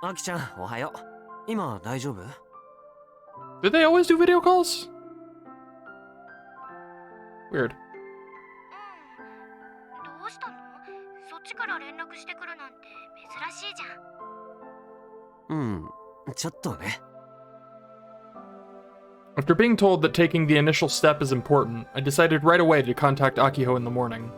アキちゃん、おはよう。今大丈夫? Did they always do video calls? Weird. どうしたの？そっちから連絡してくるなんて珍しいじゃん。ちょっとね。After being told that taking the initial step is important, I decided right away to contact Akiho in the morning.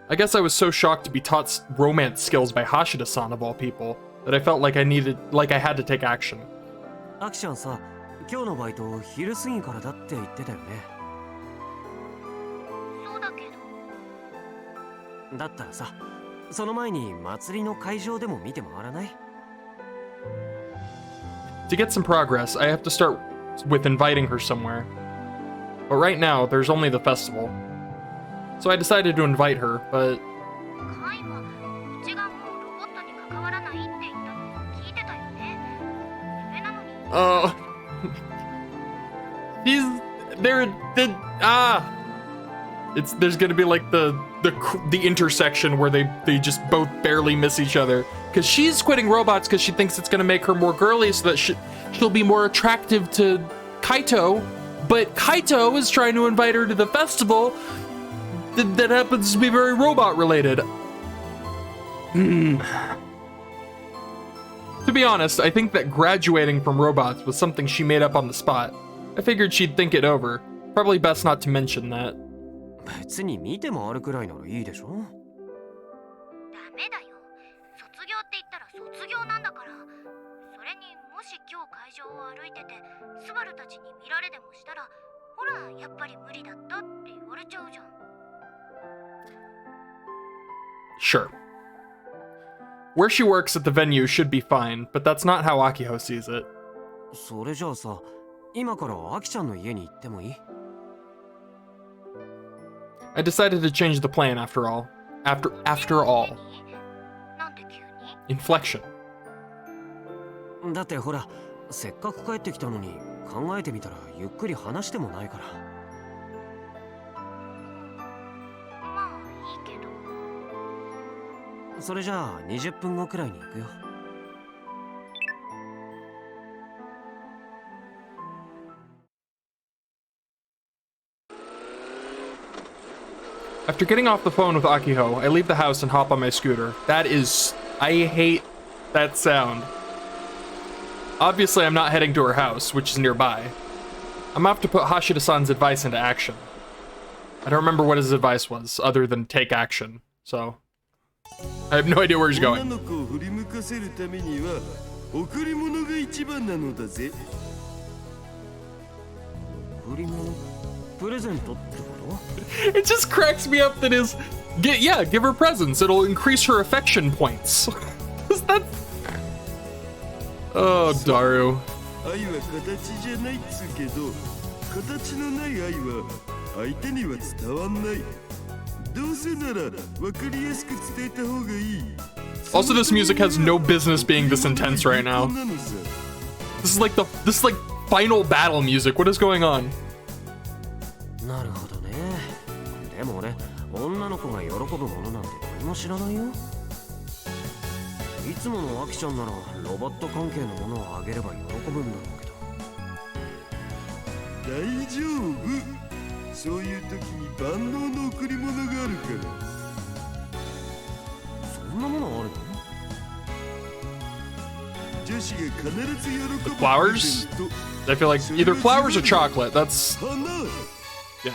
I guess I was so shocked to be taught romance skills by Hashida-san of all people that I felt like I had to take action. アキちゃんさ、今日のバイト昼過ぎからだって言ってたよね。そうだけど。だったらさ、その前に祭りの会場でも見て回らない? To get some progress, I have to start with inviting her somewhere. But right now, there's only the festival. So I decided to invite her, but... カイはうちがもうロボットに関わらないって言ったのを聞いてたよね。それなのに。Oh. There's gonna be like the intersection where they just both barely miss each other. Because she's quitting robots because she thinks it's gonna make her more girly so that she'll be more attractive to Kaito. But Kaito is trying to invite her to the festival that happens to be very robot related. To be honest, I think that graduating from robots was something she made up on the spot. I figured she'd think it over. Probably best not to mention that. 別に見て回るくらいならいいでしょ? ダメだよ。卒業って言ったら卒業なんだから。それにもし今日会場を歩いててスバルたちに見られでもしたら、ほらやっぱり無理だったって言われちゃうじゃん。Sure. Where she works at the venue should be fine, but that's not how Akiho sees it. それじゃあさ、今からアキちゃんの家に行ってもいい? I decided to change the plan after all. After all. なんで急に? Inflection. だってほら、せっかく帰ってきたのに考えてみたらゆっくり話してもないから。まあいいけど。それじゃあ20分後くらいに行くよ。After getting off the phone with Akiho, I leave the house and hop on my scooter. I hate that sound. Obviously, I'm not heading to her house, which is nearby. I'm off to put Hashida-san's advice into action. I don't remember what his advice was, other than take action, so... I have no idea where he's going. It just cracks me up that give her presents. It'll increase her affection points. That's... Oh, Daru. Also, this music has no business being this intense right now. This is like final battle music. What is going on? なるほどね。でも俺、女の子が喜ぶものなんて何も知らないよ。いつものアキちゃんならロボット関係のものをあげれば喜ぶんだろうけど。大丈夫。そういう時に万能の贈り物があるから。そんなものあるの? 女子が必ず喜ぶ。The flowers? I feel like either flowers or chocolate. That's... Yeah.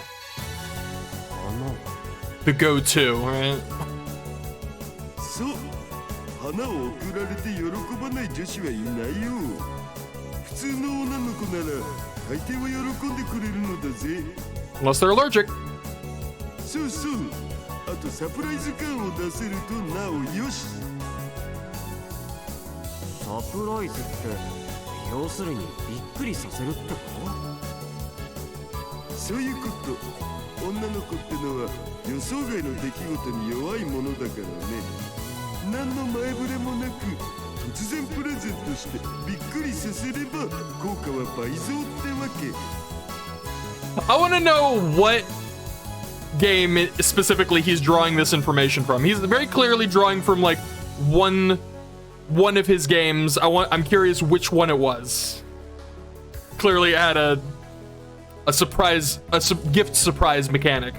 The go-to, right? そう。花を贈られて喜ばない女子はいないよ。普通の女の子なら大抵は喜んでくれるのだぜ。Unless they're allergic. そうそう。あとサプライズ感を出せるとなおよし。サプライズって要するにびっくりさせるってこと? そういうこと。女の子ってのは予想外の出来事に弱いものだからね。何の前触れもなく突然プレゼントしてびっくりさせれば効果は倍増ってわけ。I want to know what game specifically he's drawing this information from. He's very clearly drawing from like one one of his games. I'm curious which one it was. Clearly it had a gift surprise mechanic.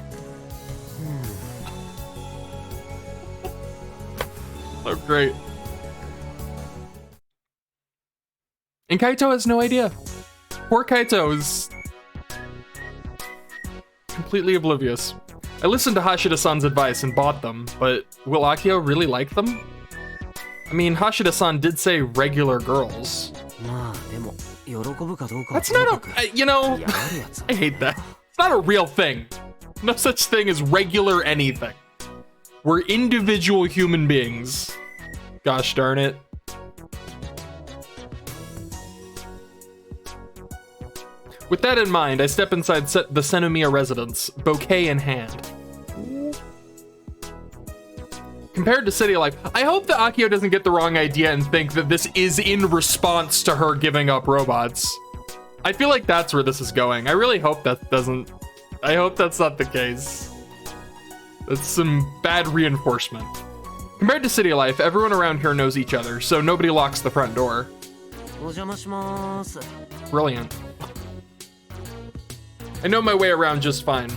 Oh, great. And Kaito has no idea. Poor Kaito is completely oblivious. I listened to Hashida-san's advice and bought them, but will Akio really like them? I mean, Hashida-san did say regular girls. That's not a, you know, I hate that. It's not a real thing. No such thing as regular anything. We're individual human beings. Gosh darn it. With that in mind, I step inside the Senomiya residence, bouquet in hand. Compared to city life, I hope that Akio doesn't get the wrong idea and think that this is in response to her giving up robots. I feel like that's where this is going. I really hope that doesn't... I hope that's not the case. That's some bad reinforcement. Compared to city life, everyone around here knows each other, so nobody locks the front door. Brilliant. I know my way around just fine.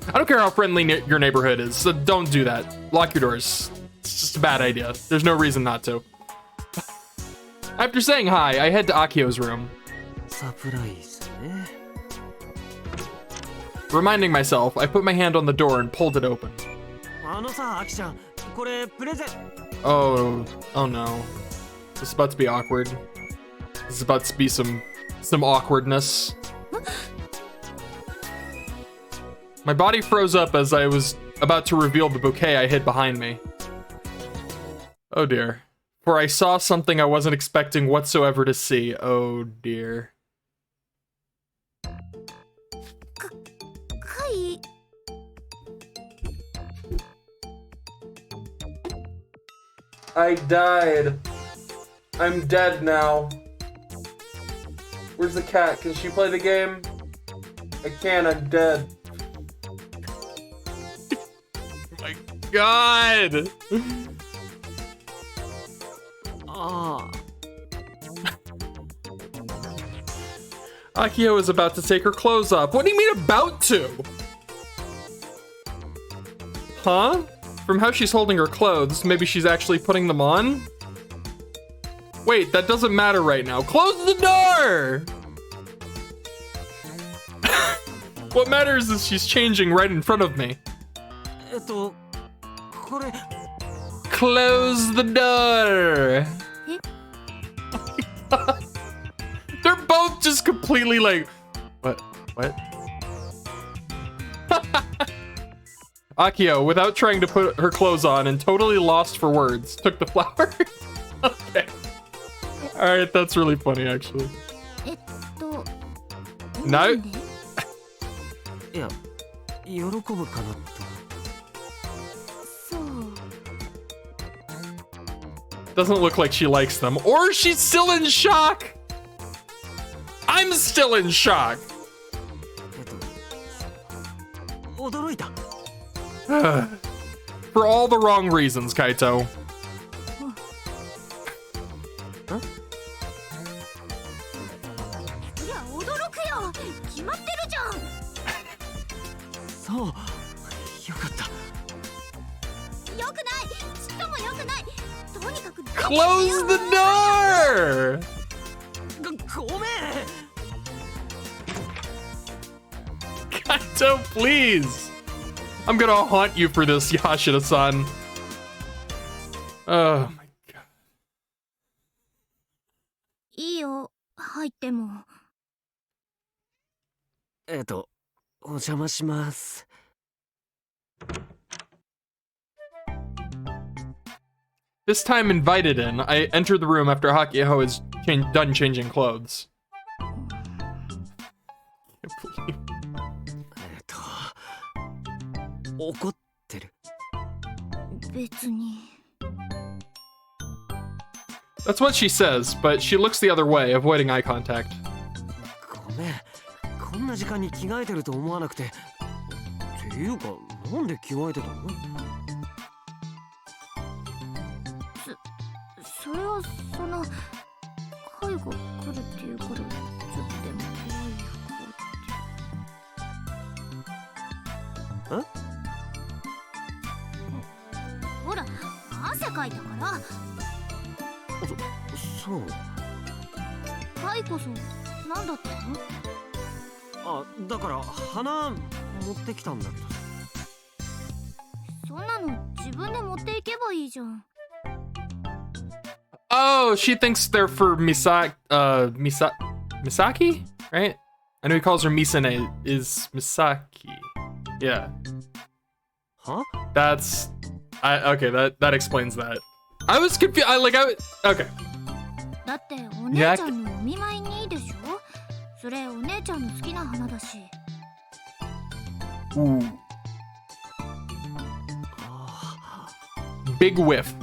I don't care how friendly your neighborhood is, so don't do that. Lock your doors. It's just a bad idea. There's no reason not to. After saying hi, I head to Akio's room. Reminding myself, I put my hand on the door and pulled it open. Oh no. This is about to be awkward. This is about to be some awkwardness. My body froze up as I was about to reveal the bouquet I hid behind me. Oh dear. For I saw something I wasn't expecting whatsoever to see. Oh dear. I died. I'm dead now. Where's the cat? Can she play the game? I can't, I'm dead. My God! Akio is about to take her clothes off. What do you mean about to? Huh? From how she's holding her clothes, maybe she's actually putting them on? Wait, that doesn't matter right now. Close the door! What matters is she's changing right in front of me. Close the door! They're both just completely like, what? Akio, without trying to put her clothes on and totally lost for words, took the flowers. Okay. Alright, that's really funny, actually. No? Doesn't look like she likes them. Or she's still in shock! I'm still in shock! For all the wrong reasons, Kaito. Close the door! Kaito, please! I'm gonna haunt you for this, Yashida-san. Oh my God. いいよ、入っても。お邪魔します。This time invited in, I entered the room after Akio is done changing clothes. That's what she says, but she looks the other way, avoiding eye contact. ごめん、こんな時間に着替えてると思わなくて。っていうか、なんで着替えてたの？それはその介護来るっていうからちょっとでも怖い服をって。ほら汗かいたからそう。カイこそ何だったの？あ、だから花持ってきたんだけど。そんなの自分で持っていけばいいじゃん。Oh, she thinks they're for Misaki, right? I know he calls her Misane. Is Misaki? Yeah. Huh? That's okay. That explains that. I was confused. Okay. だってお姉ちゃんのお見舞いにでしょ？それお姉ちゃんの好きな花だし。Ooh. Big whiff.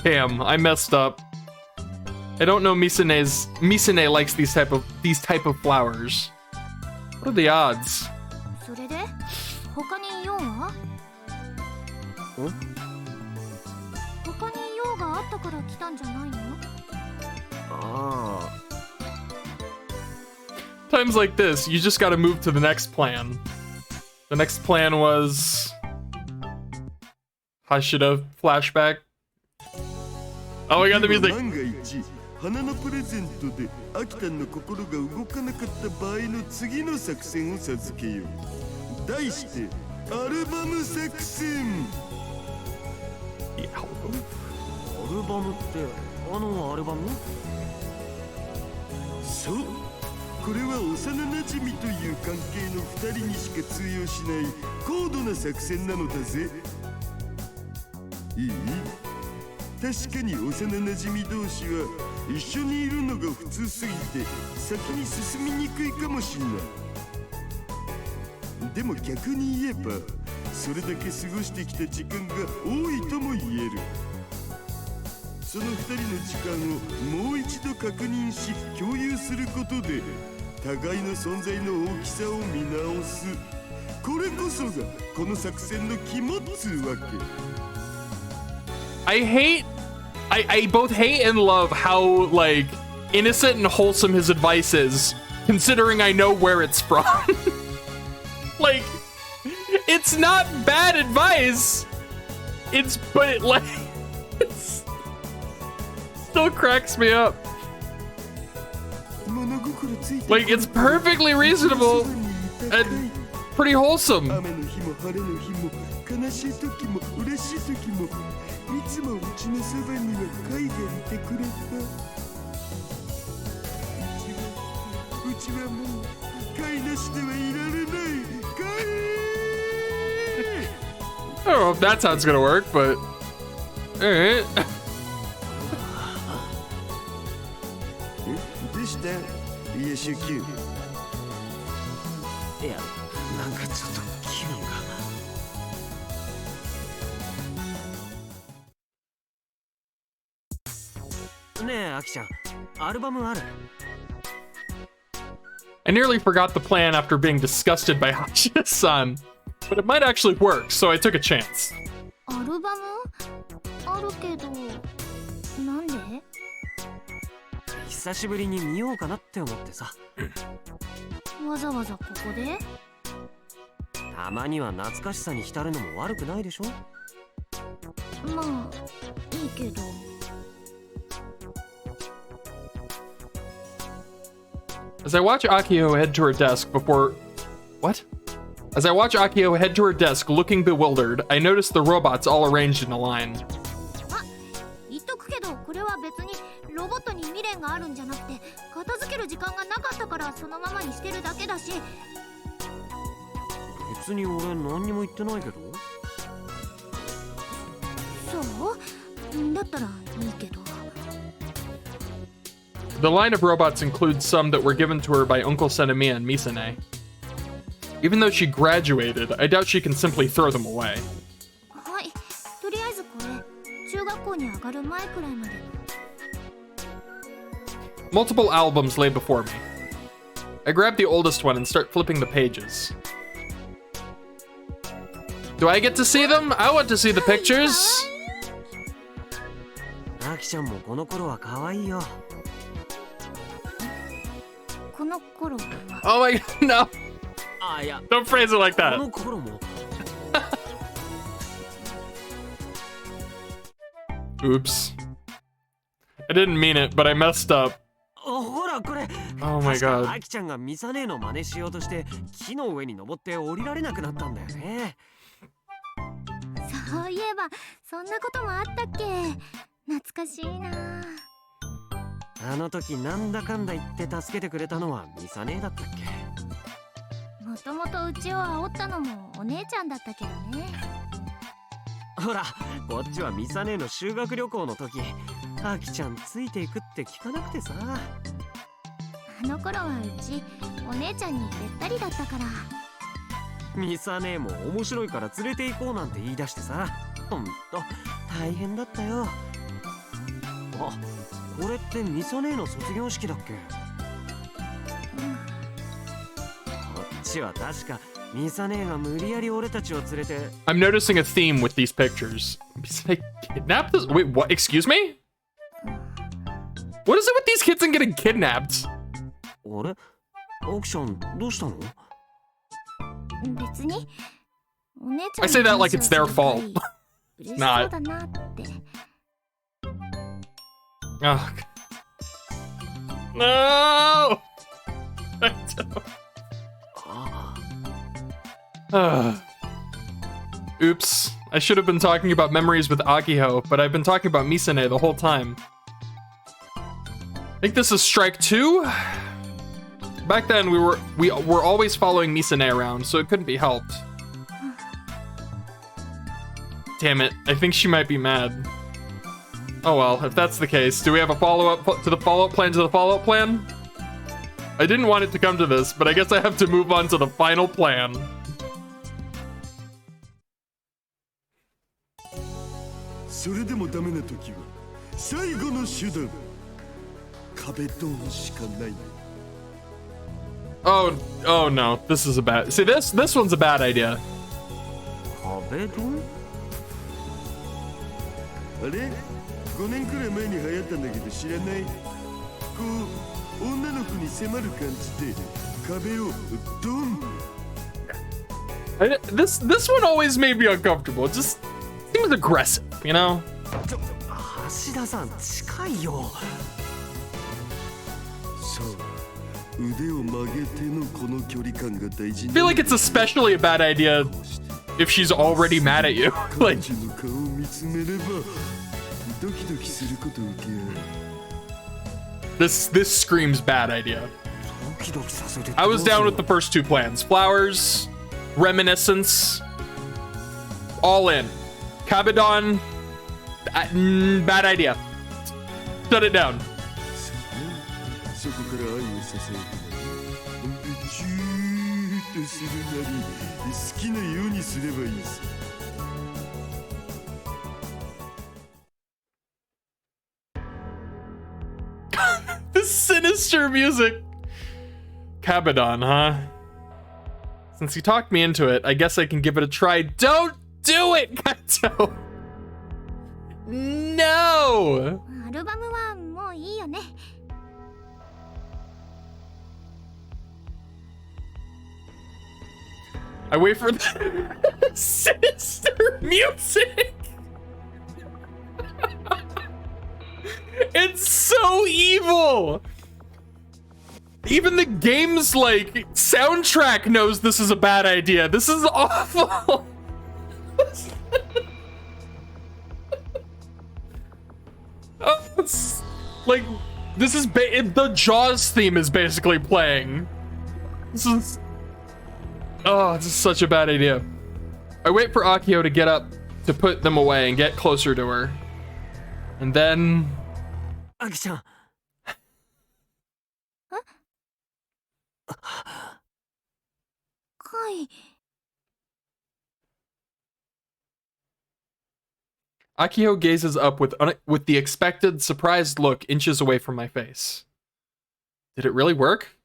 Damn, I messed up. I don't know Misane likes these type of flowers. What are the odds? それで他に用は？他に用があったから来たんじゃないの？ああ。 Times like this, you just gotta move to the next plan. The next plan was Hashida flashback. Oh, we got the music. 万が一花のプレゼントでアキタンの心が動かなかった場合の次の作戦を授けよう。題してアルバム作戦。アルバムってあのアルバム？そう。これは幼なじみという関係の2人にしか通用しない高度な作戦なのだぜ。いい？確かに幼なじみ同士は一緒にいるのが普通すぎて先に進みにくいかもしんない。でも逆に言えばそれだけ過ごしてきた時間が多いとも言える。その2人の時間をもう一度確認し共有することで互いの存在の大きさを見直す。これこそがこの作戦の肝っつうわけ。I both hate and love how, like, innocent and wholesome his advice is, considering I know where it's from. Like, it's not bad advice. But it, like, it still cracks me up. Like, it's perfectly reasonable and pretty wholesome. いつもうちのそばには貝がいてくれた。うちはもう貝なしではいられない。貝。I don't know if that's how it's gonna work, but alright. どうした？いや、週休。いや、なんかちょっと気分が。ねえ、アキちゃん、アルバムある？ I nearly forgot the plan after being disgusted by Hashida-san, but it might actually work, so I took a chance. アルバムあるけど、なんで？久しぶりに見ようかなって思ってさ。わざわざここで？たまには懐かしさに浸るのも悪くないでしょ？まあ、いいけど。As I watch Akio head to her desk As I watch Akio head to her desk looking bewildered, I notice the robots all arranged in a line. あ、言っとくけど、これは別にロボットに未練があるんじゃなくて、片付ける時間がなかったからそのままにしてるだけだし。別に俺何にも言ってないけど。そう？だったらいいけど。The line of robots includes some that were given to her by Uncle Senemiya and Misane. Even though she graduated, I doubt she can simply throw them away. はい、とりあえずこれ、中学校に上がる前くらいまで。Multiple albums lay before me. I grab the oldest one and start flipping the pages. Do I get to see them? I want to see the pictures. キちゃんもこの頃は可愛いよ。この頃は Oh my god, no. あ、いや、 Don't phrase it like こ that. の頃も。Oops. I didn't mean it, but I messed up. ほらこれ。 Oh my 確か god. アキちゃんがミサ姉の真似しようとして木の上に登って降りられなくなったんだよね。そういえばそんなこともあったっけ。懐かしいな。あの時なんだかんだ言って助けてくれたのはミサ姉だったっけ。もともとうちを煽ったのもお姉ちゃんだったけどね。ほらこっちはミサ姉の修学旅行の時、アキちゃんついていくって聞かなくてさ。あの頃はうちお姉ちゃんにべったりだったから。ミサ姉も面白いから連れて行こうなんて言い出してさ、ほんと大変だったよ。あ、これってミサ姉の卒業式だっけ。こっちは確かミサ姉が無理やり俺たちを連れて。 I'm noticing a theme with these pictures. They kidnapped this? Wait, what? Excuse me? What is it with these kids and getting kidnapped? あれアキちゃんどうしたの。別にお姉ちゃん I say that like it's their fault. 嬉しそうだなって。 Oh. No! I don't. あ Oops. I should have been talking about memories with Akiho, but I've been talking about Misane the whole time. I think this is strike 2? Back then we were always following Misane around, so it couldn't be helped. Damn it, I think she might be mad. Oh well, if that's the case, do we have a follow-up to the follow-up plan to the follow-up plan? I didn't want it to come to this, but I guess I have to move on to the final plan. それでもダメな時は最後の手段、壁ドンしかない。 Oh no, this is a bad. See, this one's a bad idea. 壁ドン。あれ5年くらい前に流行ったんだけど知らない。こう女の子に迫る感じで壁をドン。This one always made me uncomfortable. It just seems aggressive, you know? 橋田さん近いよ。そう腕を曲げてのこの距離感が大事。 I feel like it's especially a bad idea if she's already mad at you. Like 彼女の顔を見つめればドキドキすること受け合う。 this screams bad idea. ドキドキさせて。 I was down with the first two plans. Flowers, reminiscence, all in. Kabadon, bad idea. Shut it down. そこから愛をささやくなり、ほんでチューッとするなり、好きなようにすればいいさ。 This sinister music. Kabadon, huh? Since you talked me into it, I guess I can give it a try. Don't do it, Kaito! No! アルバムはもういいよね。 I wait for the sinister music! It's so evil! Even the game's like soundtrack knows this is a bad idea. This is awful. Oh, it's like this is the Jaws theme is basically playing. This is this is such a bad idea. I wait for Akio to get up to put them away and get closer to her. And then アキちゃん。はい。 Akio gazes up with the expected surprised look inches away from my face. Did it really work?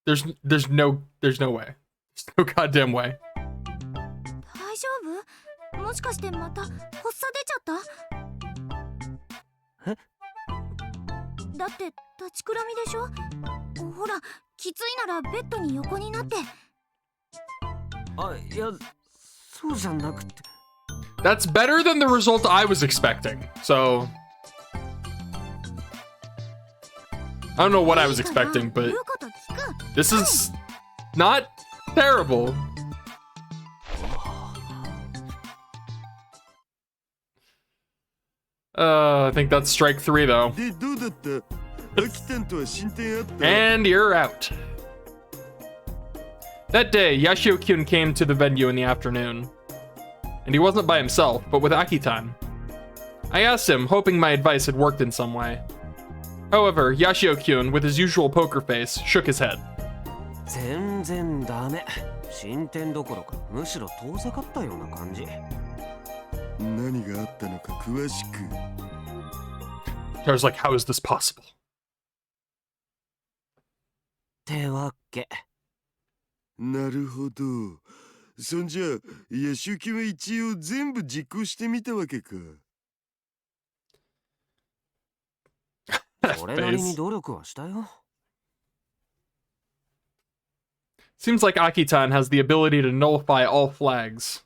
There's no way. There's no goddamn way. 大丈夫？もしかしてまた発作出ちゃった？えだって立ちくらみでしょ。ほら、きついならベッドに横になって。あ、いや、そうじゃなくて。That's better than the result I was expecting. So I don't know what I was expecting, but this is not terrible. I think that's strike 3 though. でどうだった？アキタンとは進展あった？ And you're out. That day, Yashio-kyun came to the venue in the afternoon. And he wasn't by himself, but with Akitan. I asked him, hoping my advice had worked in some way. However, Yashio-kyun, with his usual poker face, shook his head. 全然ダメ。進展どころかむしろ遠ざかったような感じ。何があったのか詳しく。I was like, how is this possible? ってわけ。なるほど。そんじゃ、ヤシュキは一応全部実行してみたわけか。それなりに努力はしたよ。Seems like Akitan has the ability to nullify all flags.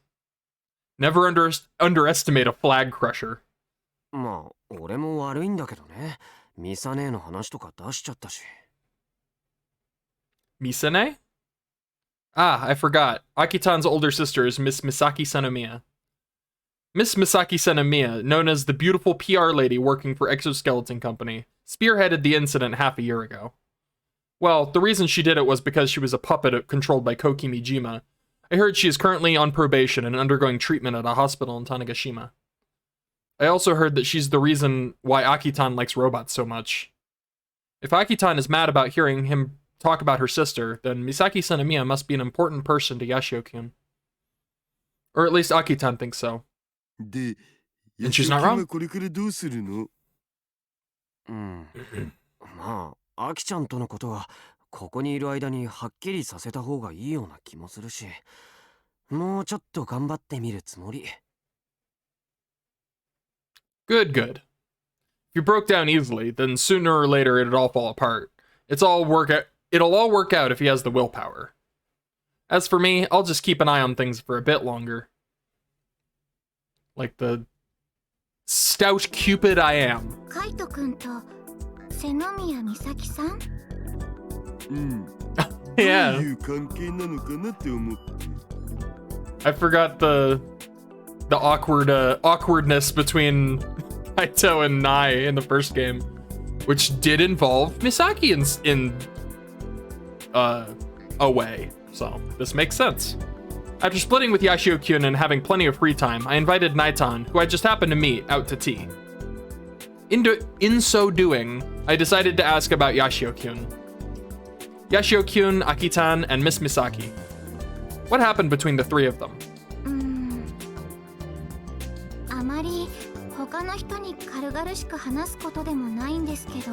Never underestimate a flag crusher. まあ、俺も悪いんだけどね。ミサ姉の話とか出しちゃったし。Misane? Ah, I forgot. Akitan's older sister is Miss Misaki Senomiya. Miss Misaki Senomiya, known as the beautiful PR lady working for Exoskeleton Company, spearheaded the incident half a year ago. Well, the reason she did it was because she was a puppet controlled by Koki Mijima. I heard she is currently on probation and undergoing treatment at a hospital in Tanegashima. I also heard that she's the reason why Akitan likes robots so much. If Akitan is mad about hearing him talk about her sister, then Misaki Senomiya must be an important person to Yashio-kyun. Or at least Akitan thinks so. で、 And she's not wrong. これからどうするの？まあ、アキちゃんとのことはここにいる間にはっきりさせた方がいいような気もするし、もうちょっと頑張ってみるつもり。Good, good. If you broke down easily, then sooner or later it'd all fall apart. It'll all work out if he has the willpower. As for me, I'll just keep an eye on things for a bit longer. Like the stout cupid I am. カイト君と瀬宮美咲さん？Yeah. どういう関係なのかなって思って。I forgot the awkwardness between Kaito and Nai in the first game, which did involve Misaki in a way. So this makes sense. After splitting with Yashio-kyun and having plenty of free time, I invited Naitan, who I just happened to meet, out to tea. In so doing, I decided to ask about Yashio-kyun. Yashio-kyun, Akitan, and Miss Misaki. What happened between the three of them? あまり他の人に軽々しく話すことでもないんですけど。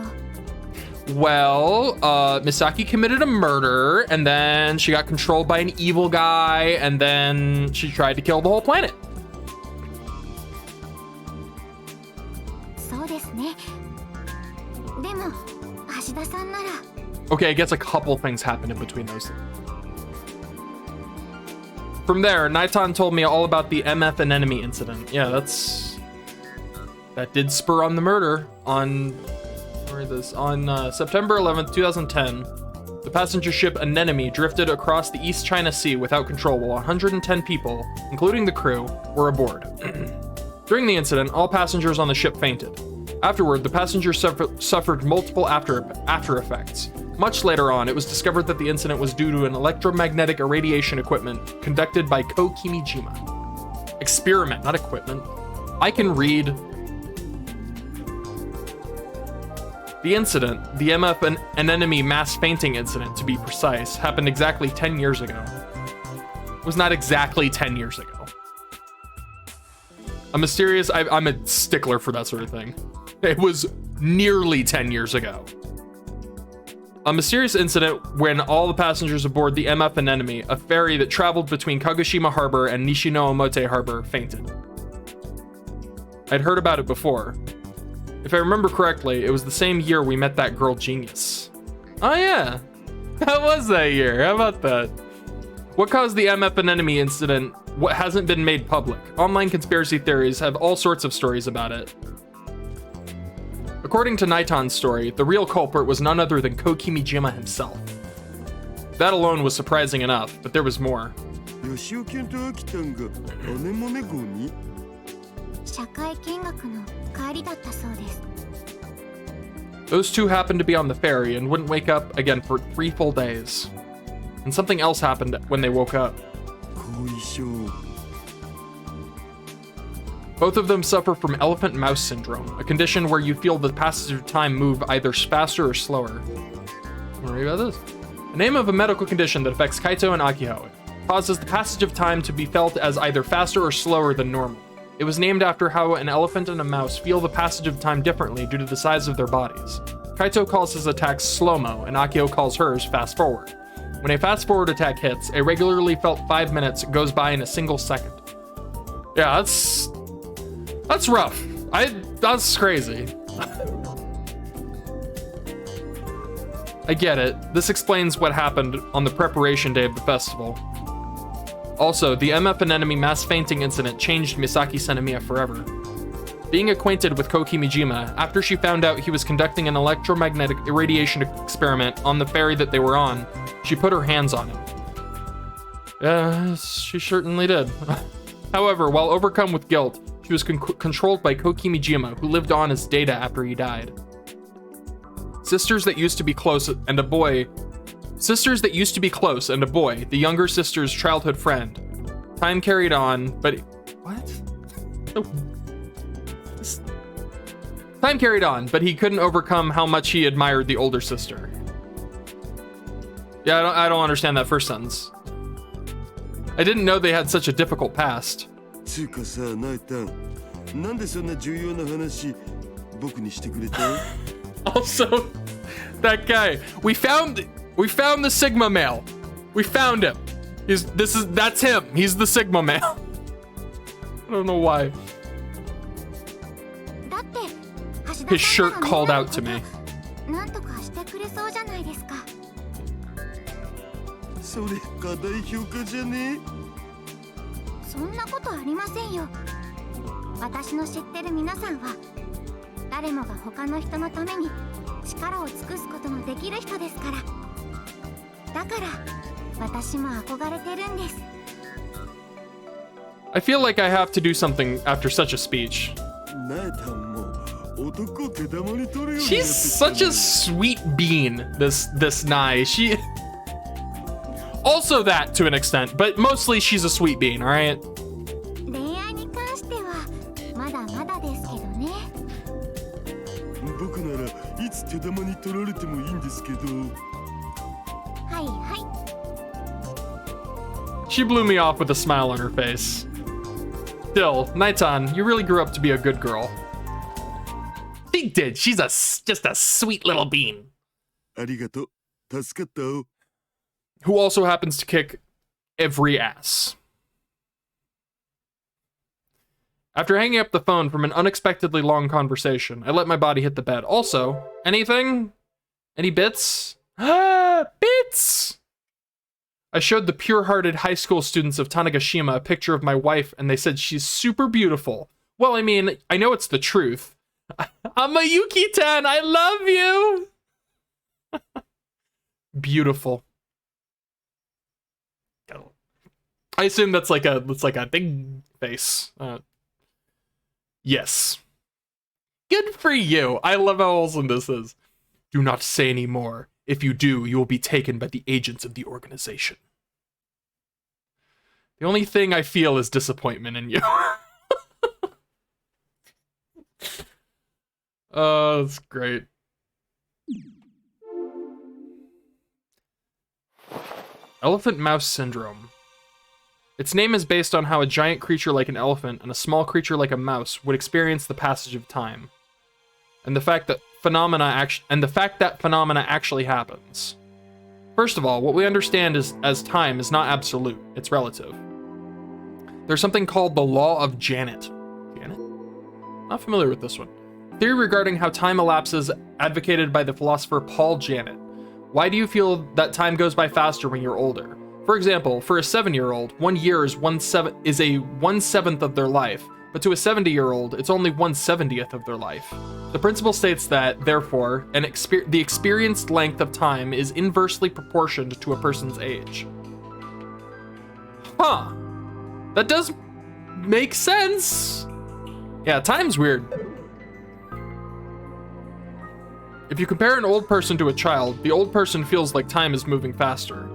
Well, Misaki committed a murder, and then she got controlled by an evil guy, and then she tried to kill the whole planet. そうですね。でも、橋田さんなら。Okay, I guess a couple things happened in between those. From there, Naitan told me all about the MF and enemy incident. Yeah, that did spur on the murder on September 11th, 2010. The passenger ship Anemone drifted across the East China Sea without control while 110 people, including the crew, were aboard. During the incident, all passengers on the ship fainted. Afterward, the passengers suffered multiple after effects. Much later on, it was discovered that the incident was due to an electromagnetic irradiation equipment conducted by Koki Mijima. Experiment, not equipment. I can read. The incident, the MF and an enemy mass fainting incident to be precise, happened exactly 10 years ago. It was not exactly 10 years ago. I'm a stickler for that sort of thing. It was nearly 10 years ago. A mysterious incident when all the passengers aboard the MF and enemy, a ferry that traveled between Kagoshima Harbor and Nishino-Omote Harbor, fainted. I'd heard about it before. If I remember correctly, it was the same year we met that girl genius. Oh yeah, that was that year. How about that? What caused the MF Anemone incident? What hasn't been made public? Online conspiracy theories have all sorts of stories about it. According to Naitan's story, the real culprit was none other than Kokimijima himself. That alone was surprising enough, but there was more. 吉尾健とアキタンがアネモネ号に社会見学の帰りだったそうです。 Those two happened to be on the ferry and wouldn't wake up again for 3 full days. And something else happened when they woke up. 後遺症 Both of them suffer from elephant-mouse syndrome, a condition where you feel the passage of time move either faster or slower. Wanna read about this? The name of a medical condition that affects Kaito and Akiho. It causes the passage of time to be felt as either faster or slower than normal. It was named after how an elephant and a mouse feel the passage of time differently due to the size of their bodies. Kaito calls his attacks slow-mo, and Akiho calls hers fast-forward. When a fast-forward attack hits, a regularly felt 5 minutes goes by in a single second. Yeah, that's rough. That's crazy. I get it. This explains what happened on the preparation day of the festival. Also, the MF Anemone mass fainting incident changed Misaki Senemiya forever. Being acquainted with Kokimijima, after she found out he was conducting an electromagnetic irradiation experiment on the ferry that they were on, she put her hands on him. Yeah, she certainly did. However, while overcome with guilt, she was controlled by Kokimijima, who lived on as Data after he died. Sisters that used to be close and a boy, the younger sister's childhood friend. Time carried on, but Time carried on, but he couldn't overcome how much he admired the older sister. Yeah, I don't understand that first sentence. I didn't know they had such a difficult past. つうかさ、ナイタン、なんでそんな重要な話僕にしてくれた？ Also, that guy. We found the Sigma male. We found him. That's him. He's the Sigma male. I don't know why. だって橋田 His さん shirt なら called 見られ out to る me. ことなんとかしてくれそうじゃないですか。それ過大評価じゃね？そんなことありませんよ。私の知ってる皆さんは誰もが他の人のために力を尽くすことのできる人ですから。だから私も憧れてるんです。 I feel like I have to do something after such a speech. ナイタンも男を手玉に取るようになってきたね。 She's such a sweet bean, this Nai. She also that to an extent, but mostly she's a sweet bean, all right? 恋愛に関してはまだまだですけどね。僕ならいつ手玉に取られてもいいんですけど。はいはい。 She blew me off with a smile on her face. Still, Naitan, you really grew up to be a good girl. She did. She's just a sweet little bean. ありがとう。助かったよ。 Who also happens to kick every ass. After hanging up the phone from an unexpectedly long conversation, I let my body hit the bed. Also, anything? Any bits? Ah, bits! I showed the pure-hearted high school students of Tanegashima a picture of my wife, and they said she's super beautiful. Well, I mean, I know it's the truth. I'm a Yuki-tan, I love you! Beautiful. I assume that's like a big face. Yes. Good for you. I love how wholesome this is. Do not say any more. If you do, you will be taken by the agents of the organization. The only thing I feel is disappointment in you. Oh, that's great. Elephant-mouse syndrome. Its name is based on how a giant creature like an elephant and a small creature like a mouse would experience the passage of time, and the fact that phenomena actually happens. First of all, what we understand as time is not absolute; it's relative. There's something called the law of Janet. Janet? Not familiar with this one. Theory regarding how time elapses advocated by the philosopher Paul Janet. Why do you feel that time goes by faster when you're older? For example, for a 7-year-old, 1 year is a 1/7 of their life, but to a 70-year-old, it's only 1/70th of their life. The principle states that, therefore, the experienced length of time is inversely proportioned to a person's age. Huh. That does make sense. Yeah, time's weird. If you compare an old person to a child, the old person feels like time is moving faster.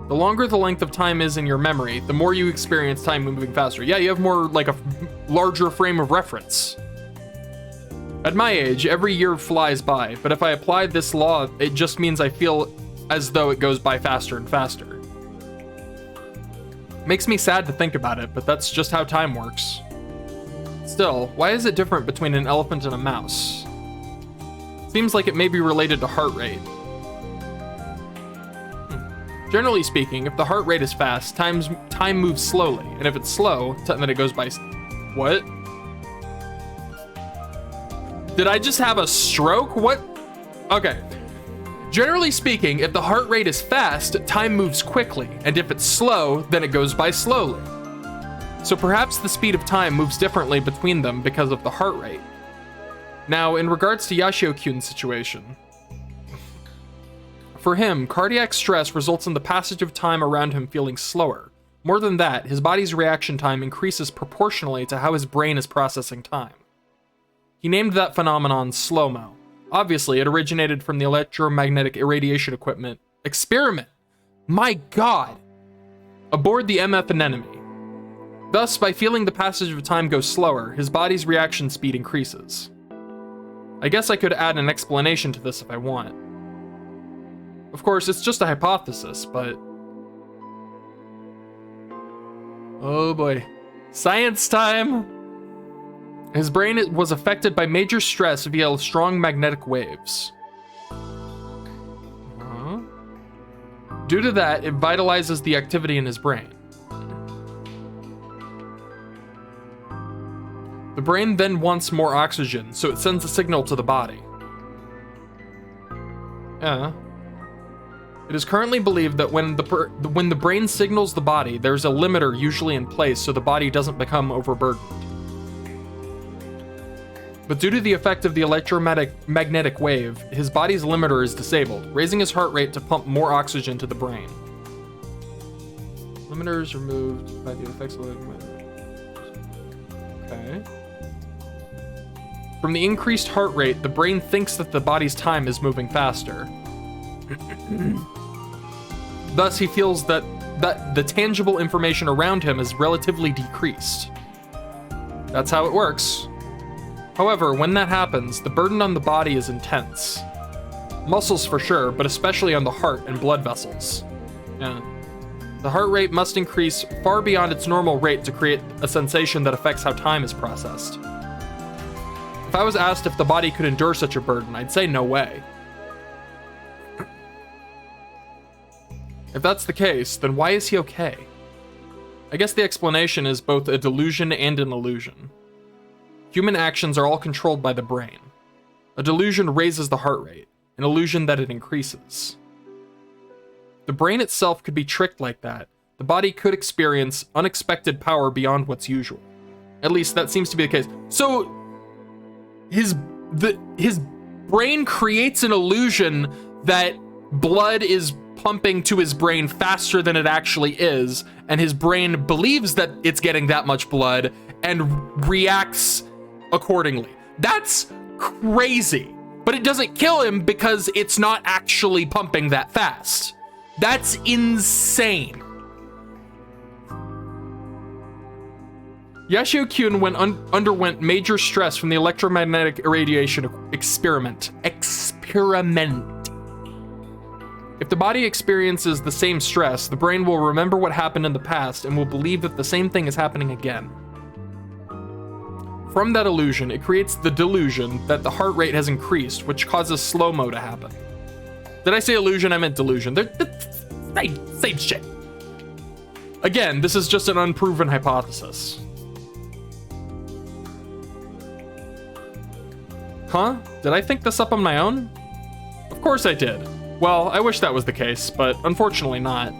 The longer the length of time is in your memory, the more you experience time moving faster. Yeah, you have more, like, a larger frame of reference. At my age, every year flies by, but if I apply this law, it just means I feel as though it goes by faster and faster. Makes me sad to think about it, but that's just how time works. Still, why is it different between an elephant and a mouse? Seems like it may be related to heart rate. Generally speaking, if the heart rate is fast, time moves slowly, and if it's slow, then it goes by... What? Did I just have a stroke? What? Okay. Generally speaking, if the heart rate is fast, time moves quickly, and if it's slow, then it goes by slowly. So perhaps the speed of time moves differently between them because of the heart rate. Now, in regards to Yashio-kyun's situation, for him, cardiac stress results in the passage of time around him feeling slower. More than that, his body's reaction time increases proportionally to how his brain is processing time. He named that phenomenon slow-mo. Obviously, it originated from the electromagnetic irradiation equipment experiment. My God! Aboard the MF Anemone. Thus, by feeling the passage of time go slower, his body's reaction speed increases. I guess I could add an explanation to this if I want. Of course, it's just a hypothesis, but... Oh boy. Science time! His brain was affected by major stress via strong magnetic waves. Due to that, it vitalizes the activity in his brain. The brain then wants more oxygen, so it sends a signal to the body. It is currently believed that when the brain signals the body, there's a limiter usually in place so the body doesn't become overburdened. But due to the effect of the electromagnetic wave, his body's limiter is disabled, raising his heart rate to pump more oxygen to the brain. Limiters removed by the effects of Okay. From the increased heart rate, the brain thinks that the body's time is moving faster. Thus, he feels that the tangible information around him is relatively decreased. That's how it works. However, when that happens, the burden on the body is intense. Muscles for sure, but especially on the heart and blood vessels. Yeah. The heart rate must increase far beyond its normal rate to create a sensation that affects how time is processed. If I was asked if the body could endure such a burden, I'd say no way. If that's the case, then why is he okay? I guess the explanation is both a delusion and an illusion. Human actions are all controlled by the brain. A delusion raises the heart rate, an illusion that it increases. The brain itself could be tricked like that. The body could experience unexpected power beyond what's usual. At least that seems to be the case. So his brain creates an illusion that blood is pumping to his brain faster than it actually is, and his brain believes that it's getting that much blood and reacts accordingly. That's crazy, but it doesn't kill him because it's not actually pumping that fast. That's insane. Yashio-kyun underwent major stress from the electromagnetic irradiation experiment. If the body experiences the same stress, the brain will remember what happened in the past and will believe that the same thing is happening again. From that illusion, it creates the delusion that the heart rate has increased, which causes slow-mo to happen. Did I say illusion? I meant delusion. They're same shit. Again, this is just an unproven hypothesis. Huh? Did I think this up on my own? Of course I did. Well, I wish that was the case, but unfortunately not.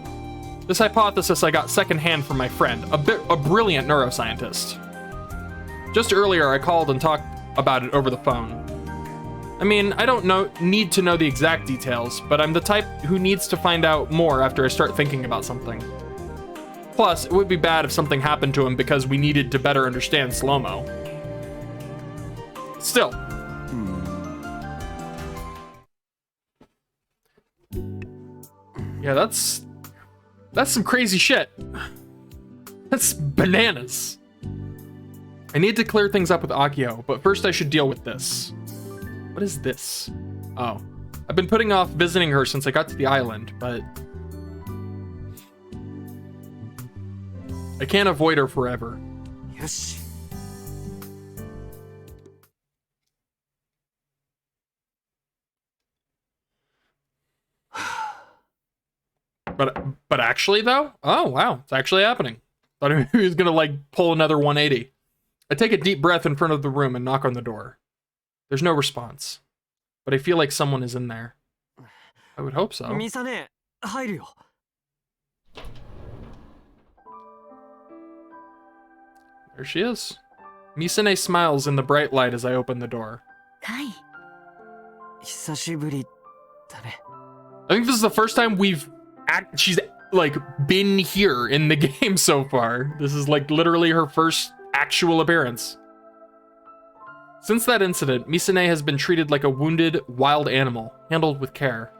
This hypothesis I got secondhand from my friend, a brilliant neuroscientist. Just earlier, I called and talked about it over the phone. I mean, I don't need to know the exact details, but I'm the type who needs to find out more after I start thinking about something. Plus, it would be bad if something happened to him because we needed to better understand slow-mo. Still. Yeah, that's some crazy shit. That's bananas. I need to clear things up with Akio, but first I should deal with this. What is this? Oh. I've been putting off visiting her since I got to the island, but I can't avoid her forever. Yoshi. But actually though? Oh wow, it's actually happening. Thought he was gonna like pull another 180. I take a deep breath in front of the room and knock on the door. There's no response, but I feel like someone is in there. I would hope so. Misane, 入るよ. There she is. Misane smiles in the bright light as I open the door. Kai. 久しぶりだね. I think this is the first time she's like been here in the game so far. This is like literally her first actual appearance. Since that incident, Misane has been treated like a wounded wild animal, handled with care.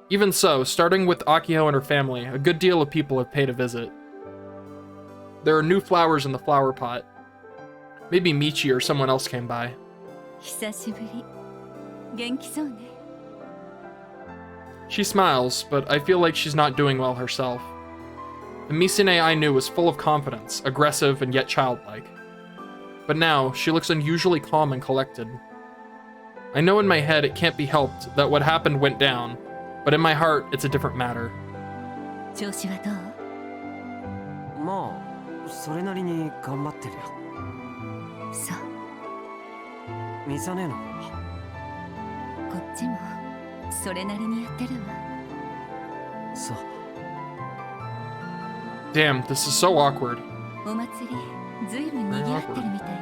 Even so, starting with Akio and her family, a good deal of people have paid a visit. There are new flowers in the flower pot. Maybe Michi or someone else came by. 久しぶり。元気そうね。 She smiles, but I feel like she's not doing well herself. The Misane I knew was full of confidence, aggressive and yet childlike. But now, she looks unusually calm and collected. I know in my head it can't be helped that what happened went down, but in my heart, it's a different matter. 調子はどう？まあ、それなりに頑張ってるよ。そう。ミサネの方は。こっちもそれなりにやってるわ。そう。Damn, this is so awkward. お祭り、ずいぶん賑わってるみたいね。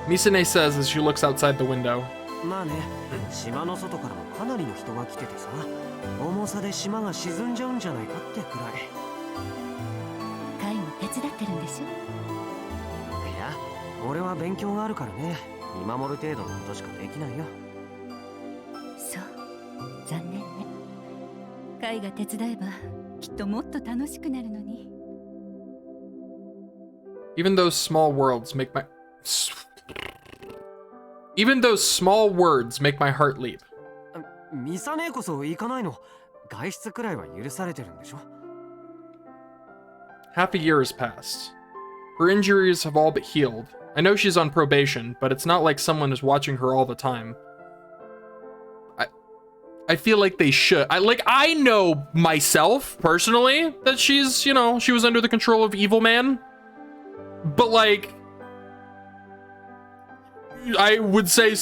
Misane says as she looks outside the window. まあね、島の外からもかなりの人が来ててさ、重さで島が沈んじゃうんじゃないかってくらい。カイも手伝ってるんでしょ？いや、俺は勉強があるからね、見守る程度のことしかできないよ。そう、残念ね。カイが手伝えばきっともっと楽しくなるのに。Even those small words make my heart leap. ミサネこそ行かないの。外出くらいは許されてるんでしょ。Half a year has passed. Her injuries have all but healed. I know she's on probation, but it's not like someone is watching her all the time. I feel like they should. I know myself personally that she's, you know, she was under the control of evil man. But like, I would say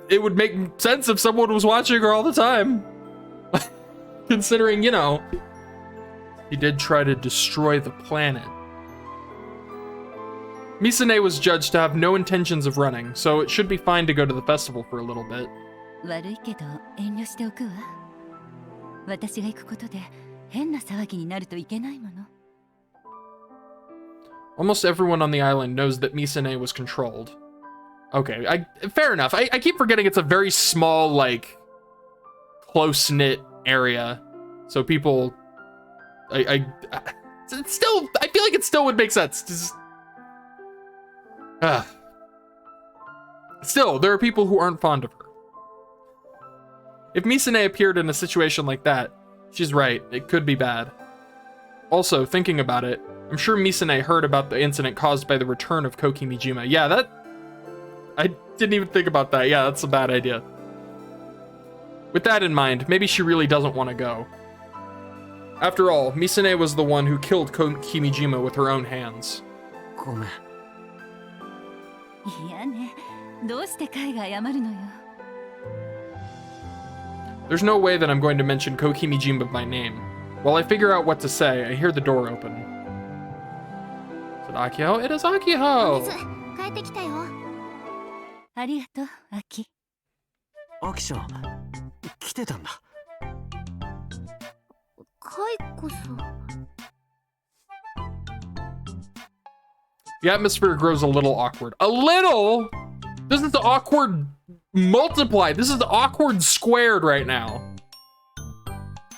it would make sense if someone was watching her all the time. Considering, you know, he did try to destroy the planet. Misane was judged to have no intentions of running, so it should be fine to go to the festival for a little bit. 悪いけど遠慮しておくわ。私が行くことで変な騒ぎになるといけないもの。Almost everyone on the island knows that Misane was controlled. Okay, fair enough. I keep forgetting it's a very small, like, close-knit area. So people... it's still... I feel like it still would make sense. Just, still, there are people who aren't fond of her. If Misane appeared in a situation like that, she's right, it could be bad. Also, thinking about it, I'm sure Misane heard about the incident caused by the return of Kokimijima. Yeah, that... I didn't even think about that. Yeah, that's a bad idea. With that in mind, maybe she really doesn't want to go. After all, Misane was the one who killed Kokimijima with her own hands. ごめん。いやね、どうしてカイが謝るのよ。 There's no way that I'm going to mention Kokimijima by name. While I figure out what to say, I hear the door open. Is it Akiho? It is お水 Akiho! 変えてきたよ。ありがとう、アキ。アキちゃん来てたんだ。カイこそ。 The atmosphere grows a little awkward. A little? This is awkward multiplied. This is awkward squared right now.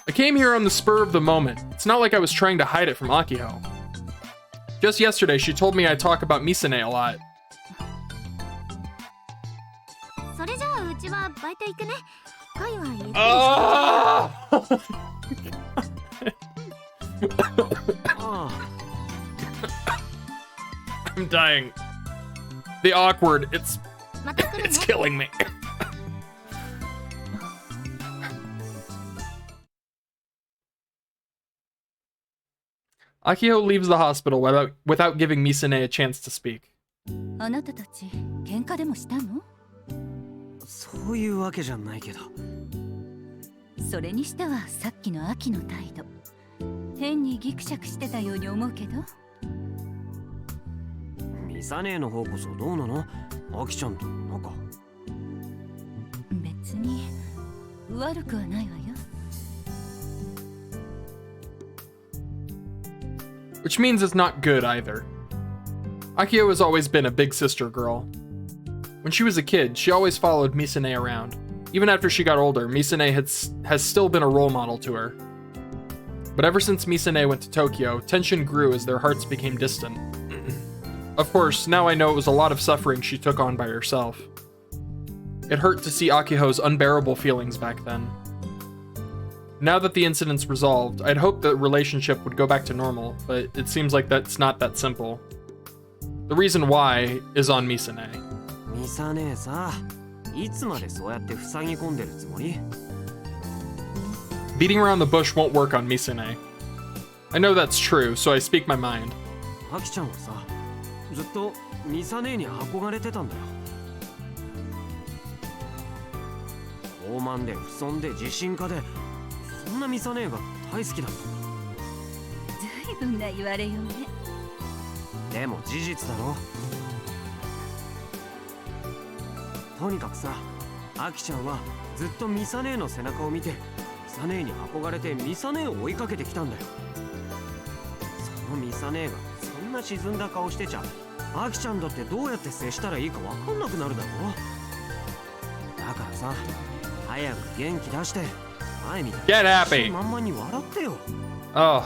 I came here on the spur of the moment. It's not like I was trying to hide it from Akiho. Just yesterday, she told me I talk about Misane a lot. それじゃあうちはバイト行くね。カイは家で。Ah! あ I'm dying. The awkward, また来るね。 it's killing me. Akiho leaves the hospital without giving Misane a chance to speak. あなたたち喧嘩でもしたの？そういうわけじゃないけど。それにしてはさっきのアキの態度、変にギクシャクしてたように思うけど。ミサ姉の方こそどうなの？アキちゃんと仲。別に悪くはないわよ。 Which means it's not good either. Akiho has always been a big sister girl. When she was a kid, she always followed Misane around. Even after she got older, Misane has still been a role model to her. But ever since Misane went to Tokyo, tension grew as their hearts became distant. Of course, now I know it was a lot of suffering she took on by herself. It hurt to see Akiho's unbearable feelings back then. Now that the incident's resolved, I'd hoped the relationship would go back to normal, but it seems like that's not that simple. The reason why is on Misane. ミサ姉さ、いつまでそうやって塞ぎ込んでるつもり？ Beating around the bush won't work on Misane. I know that's true, so I speak my mind. アキちゃんはさ、ずっとミサ姉に憧れてたんだよ。傲慢で不遜で自信家で、そんなミサ姉が大好きだった。ずいぶんな言われようね。でも事実だろ。とにかくさ、アキちゃんはずっとミサ姉の背中を見て、ミサ姉に憧れてミサ姉を追いかけてきたんだよ。そのミサ姉がそんな沈んだ顔してちゃ、アキちゃんだってどうやって接したらいいかわかんなくなるだろ。だからさ、早く元気出して、前みたい Get happy! にまんまに笑ってよ。 Oh,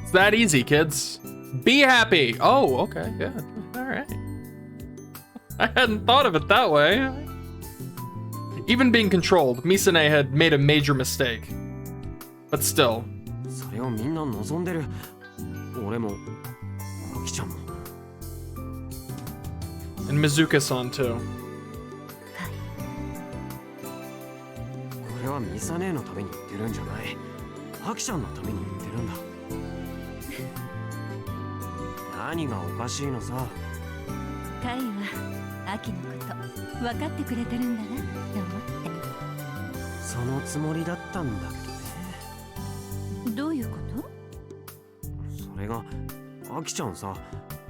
it's that easy, kids. Be happy! Oh, okay, good. Alright. I hadn't thought of it that way. Even being controlled, Misane had made a major mistake. But still. それをみんな望んでる。俺も、アキちゃんも。 And Mizuka-san too. これはミサ姉のために言ってるんじゃない。アキちゃんのために言ってるんだ。何がおかしいのさ。カイはアキのこと分かってくれてるんだなって思って。そのつもりだったんだけどね。どういうこと？それが、アキちゃんさ、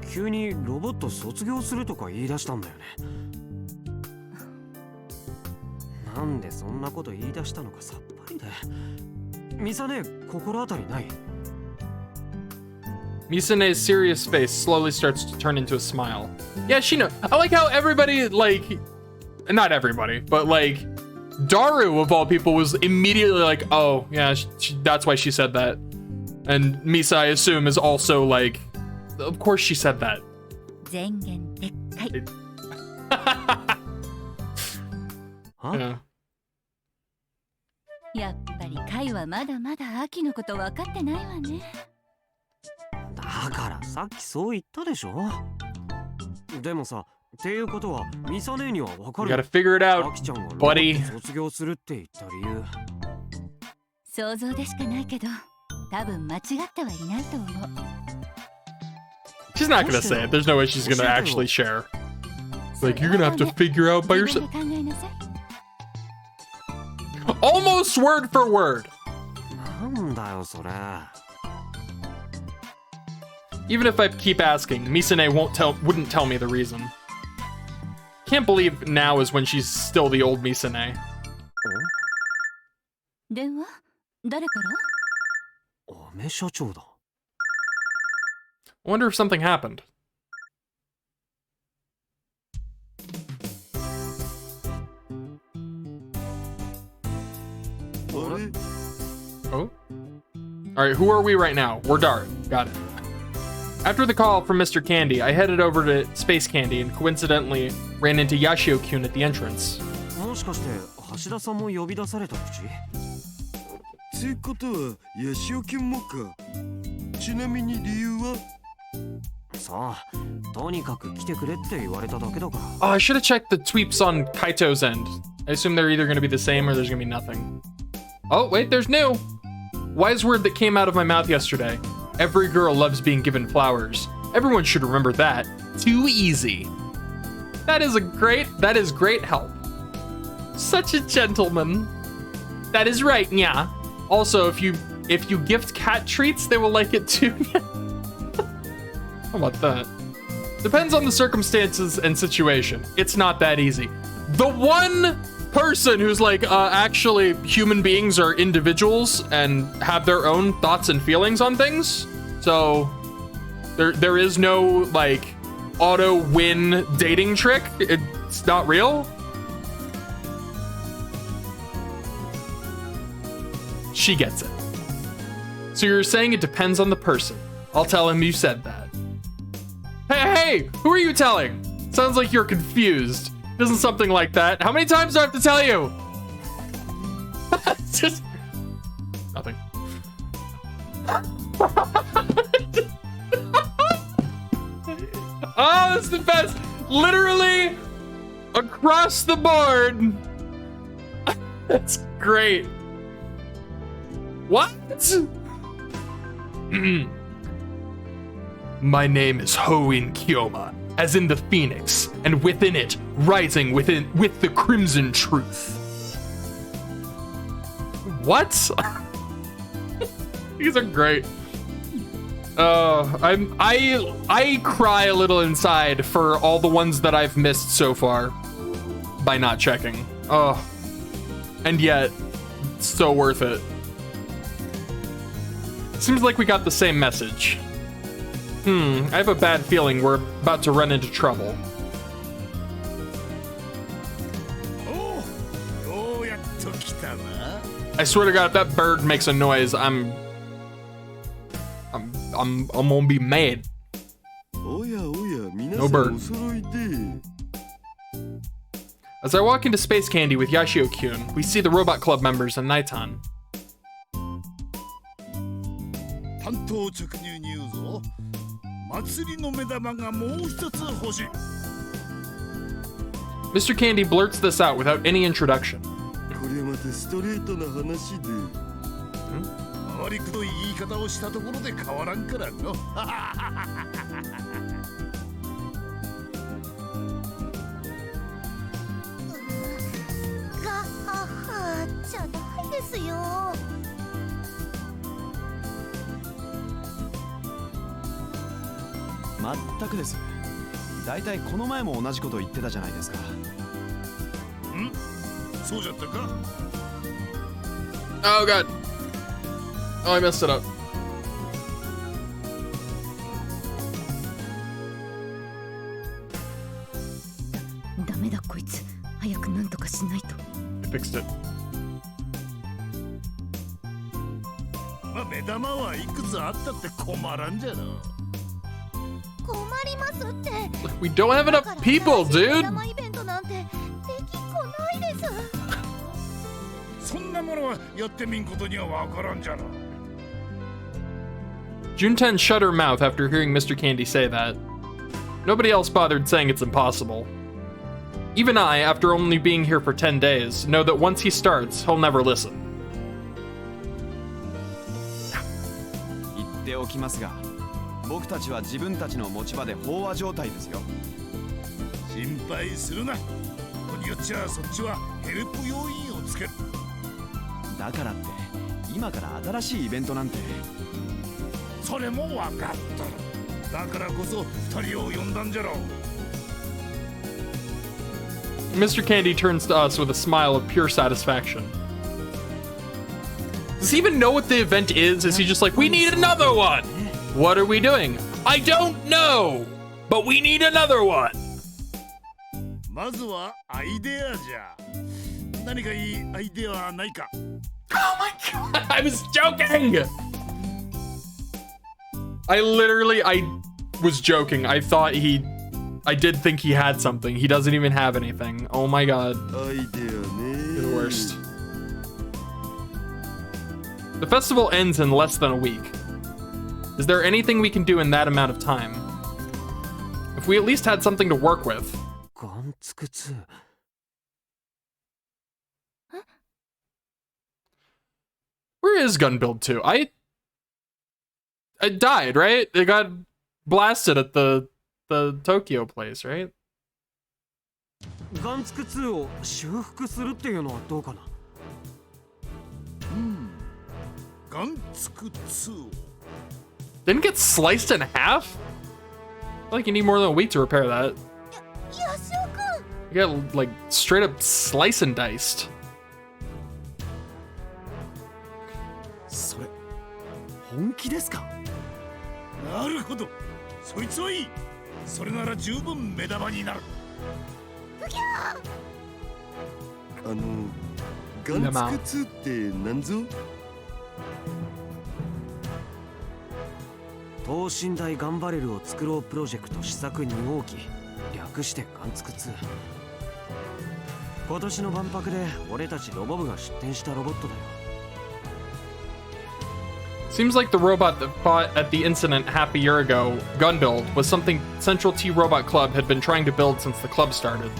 急にロボット卒業するとか言い出したんだよね。なんでそんなこと言い出したのかさっぱりで。ミサ姉、心当たりない？ Misane's serious face slowly starts to turn into a smile. Yeah, she knows. I like how everybody, like, not everybody, but like, Daru of all people was immediately like, oh, yeah, that's why she said that. And Misa, I assume, is also like, of course she said that. 前言撤回。は？ Yeah. やっぱりカイはまだまだアキのこと分かってないわね。だからさっきそう言ったでしょ。でもさ、っていうことはミサ姉には分か You る。 gotta figure it out, アキちゃんがロボ buddy. ット卒業するって言った理由。想像でしかないけど、多分間違ってはいないと思う。 She's not gonna say it. There's no way she's gonna actually share. Like, you're gonna have to figure out by yourself. Almost word for word. なんだよそれ。 Even if I keep asking, Misane wouldn't tell me the reason. Can't believe now is when she's still the old Misane. 電話？誰から？おめ社長だ。 I wonder if something happened. Oh? Alright, who are we right now? We're Dart. Got it. After the call from Mr. Candy, I headed over to Space Candy and coincidentally ran into Yashio-kun at the entrance. もしかして橋田さんも呼び出された口？つうことはヤシオキンもか。ちなみに理由は？さあ、とにかく来てくれって言われただけだから。 Oh, I should have checked the tweeps on Kaito's end. I assume they're either going to be the same or there's going to be nothing. Oh, wait, there's new. Wise word that came out of my mouth yesterday. Every girl loves being given flowers. Everyone should remember that. Too easy. That is great help. Such a gentleman. That is right, yeah. Also, if you gift cat treats, they will like it too. How about that? Depends on the circumstances and situation. It's not that easy. The one person who's like, actually human beings are individuals and have their own thoughts and feelings on things. So there is no like auto win dating trick. It's not real. She gets it. So you're saying it depends on the person. I'll tell him you said that. Hey, who are you telling? Sounds like you're confused. Isn't something like that? How many times do I have to tell you? Just nothing. Oh, that's the best. Literally across the board. That's great. What? My name is Hoin Kyoma, as in the phoenix, and within it, rising with the crimson truth. What? These are great. I cry a little inside for all the ones that I've missed so far by not checking. Oh, and yet, so worth it. Seems like we got the same message. I have a bad feeling we're about to run into trouble. I swear to God, if that bird makes a noise, I'm gonna be mad. No bird. As I walk into Space Candy with Yashio-kun, we see the Robot Club members and Naitan. Mr. Candy blurts this out without any introduction. Oh God. Oh, I messed it up. I fixed it. We don't have enough people, dude. Junten shut her mouth after hearing Mr. Candy say that. Nobody else bothered saying it's impossible. Even I, after only being here for 10 days, know that once he starts, he'll never listen. 心配するな。ことによっちゃそっちはヘルプ要員をつける。だからって今から新しいイベントなんて。それも分かっとる。だからこそ二人を呼んだんじゃろう。 Mr. Candy turns to us with a smile of pure satisfaction. Does he even know what the event is? Is he just like, we need another one? What are we doing? I don't know, but we need another one. まずはアイデアじゃ。何かいいアイデアはないか。 Oh my god, I was joking! I was joking. I did think he had something. He doesn't even have anything. Oh my god. アイデアね。 The worst. The festival ends in less than a week. Is there anything we can do in that amount of time? If we at least had something to work with. ガンツク2。Where is Gun Build 2? I died, right? It got blasted at the Tokyo place, right? ガンツク2を修復するっていうのはどうかな。ガンツク2。 Didn't get sliced in half? I feel like you need more than a week to repair that. ヤシオくん。 You got like straight up slice and diced. それ本気ですか？なるほど。そいつはいい。それなら十分目玉になる。ガンツク2って何ぞ？等身大ガンバレルを作ろうプロジェクト試作2号機、略してガンツク2。今年の万博で俺たちロボ部が出展したロボットだよ。 Seems like the robot that fought at the incident half a year ago, Gunbuild, was something Central T Robot Club had been trying to build since the club started.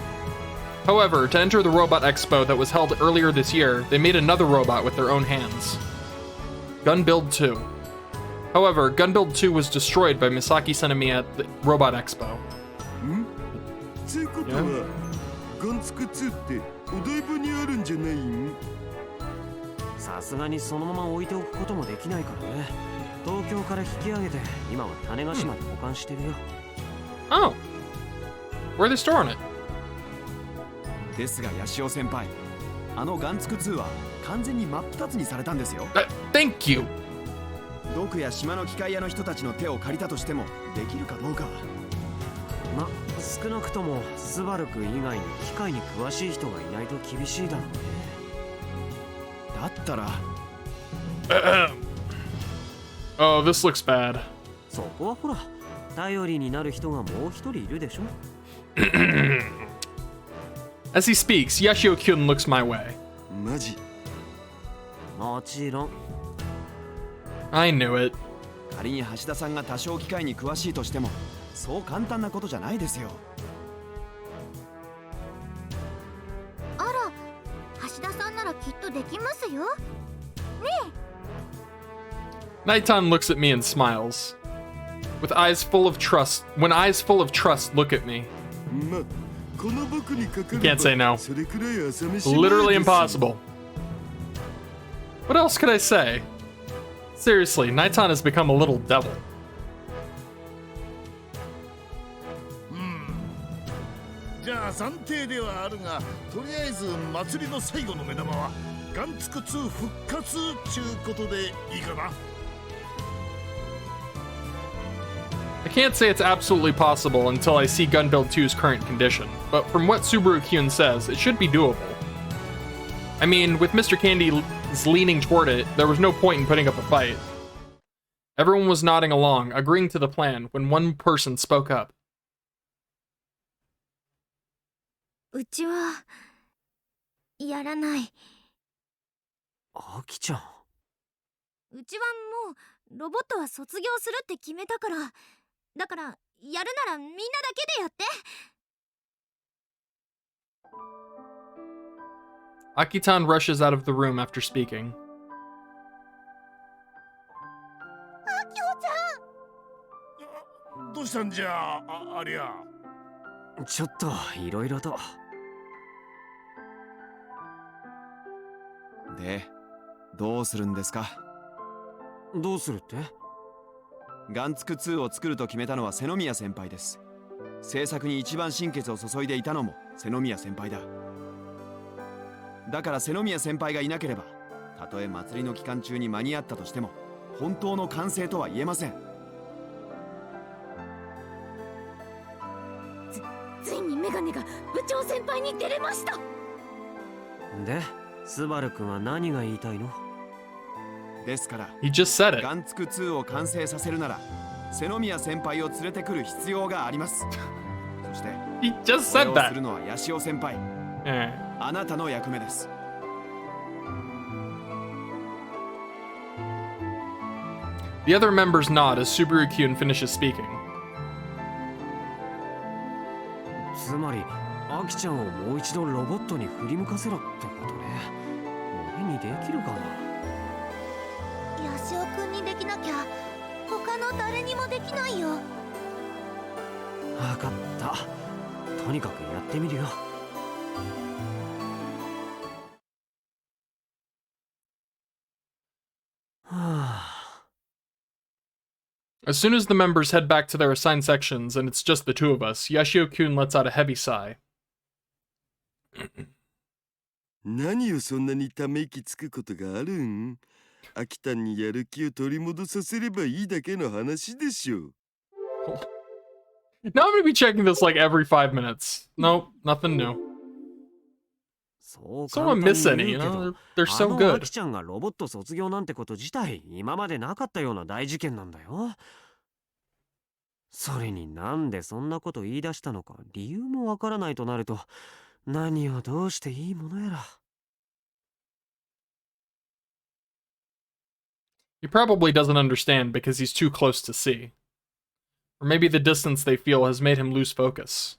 However, to enter the Robot Expo that was held earlier this year, they made another robot with their own hands. Gunbuild 2. However, Gunbuild 2 was destroyed by Misaki Senami at the Robot Expo. つうことは、ガンツク2ってお台場にあるんじゃないん？さすがにそのまま置いておくこともできないからね。東京から引き上げて今は種子島で保管してるよ。Oh. Where are they storing it? ですがヤシオ先輩、あのガンツク2は完全に真っ二つにされたんですよ。Thank you. 毒や島の機械屋の人たちの手を借りたとしてもできるかどうか。ま、少なくともスバル君以外に機械に詳しい人がいないと厳しいだろうね。だったら。Oh, this looks bad. そこはほら、頼りになる人がもう一人いるでしょ。As he speaks, Yashio-kyun looks my way. マジ？もちろん。I knew it. 仮に橋田さんが多少機械に詳しいとしても、そう簡単なことじゃないですよ。あら、橋田さんならきっとできますよ。ねえ。 Nighton looks at me and smiles. With eyes full of trust, when eyes full of trust look at me. You can't say no. Literally impossible. What else could I say? Seriously, Nighton has become a little devil. じゃあ暫定ではあるが、とりあえず祭りの最後の目玉はガンツク2復活ちゅうことでいいかな。 I can't say it's absolutely possible until I see Gunbuild 2's current condition, but from what Subaru-kyun says, it should be doable. I mean, with Mr. Candy's leaning toward it, there was no point in putting up a fight. Everyone was nodding along, agreeing to the plan, when one person spoke up. うちはやらない。アキちゃん。うちはもうロボットは卒業するって決めたから。だからやるならみんなだけでやって。 Akitan rushes out of the room after speaking. あきほちゃん。どうしたんじゃ、ありゃ。ちょっといろいろと。で、どうするんですか？どうするって？ガンツク2を作ると決めたのは瀬宮先輩です。制作に一番心血を注いでいたのも瀬宮先輩だ。だから瀬宮先輩がいなければ、たとえ祭りの期間中に間に合ったとしても本当の完成とは言えません。ついにメガネが部長先輩に出れました。で、スバル君は何が言いたいの？ですから、 He just said it. ガンツク2を完成させるなら瀬宮先輩を連れてくる必要があります。そして He just それ said を that. するのはヤシオ先輩、あなたの役目です。The other members nod as Subaru-kyun finishes speaking. つまり、アキちゃんをもう一度ロボットに振り向かせろってことね。俺にできるかな？ヤシオくんにできなきゃ他の誰にもできないよ。わかった。とにかくやってみるよ。はあ。As soon as the members head back to their assigned sections and it's just the two of us, Yashio-kun lets out a heavy sigh. 何をそんなにため息つくことがあるん？秋田にやる気を取り戻させればいいだけの話でしょ。 Now I'm gonna be checking this like every 5 minutes. Nope, nothing new. そう Someone 簡 miss 単に any, 言 you うけど、 know? They're so あのア good. キちゃんがロボット卒業なんてこと自体今までなかったような大事件なんだよ。それになんでそんなこと言い出したのか理由もわからないとなると、何をどうしていいものやら。He probably doesn't understand because he's too close to see. Or maybe the distance they feel has made him lose focus.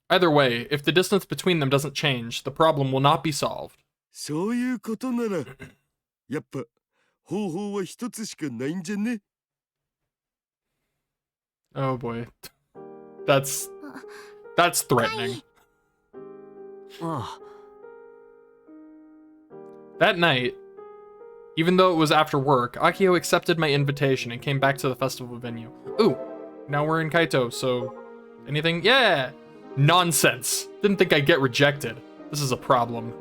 Either way, if the distance between them doesn't change, the problem will not be solved. そういうことなら、やっぱ方法は一つしかないんじゃね？ Oh boy. That's threatening. ああ、 That night, even though it was after work, Akio accepted my invitation and came back to the festival venue. Ooh, now we're in Kaito, so anything? Yeah! Nonsense. Didn't think I'd get rejected. This is a problem.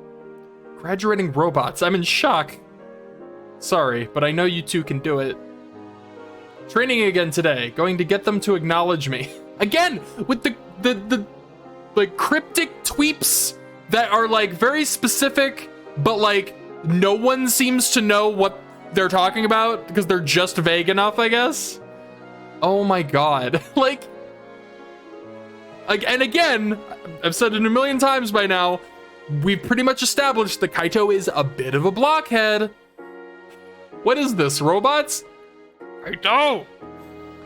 Graduating robots, I'm in shock. Sorry, but I know you two can do it. Training again today, going to get them to acknowledge me. Again, with the like cryptic tweets that are like very specific, but like no one seems to know what they're talking about because they're just vague enough, I guess. Oh my god. Like, and again, I've said it a million times by now, we've pretty much established that Kaito is a bit of a blockhead. What is this, robots? Kaito!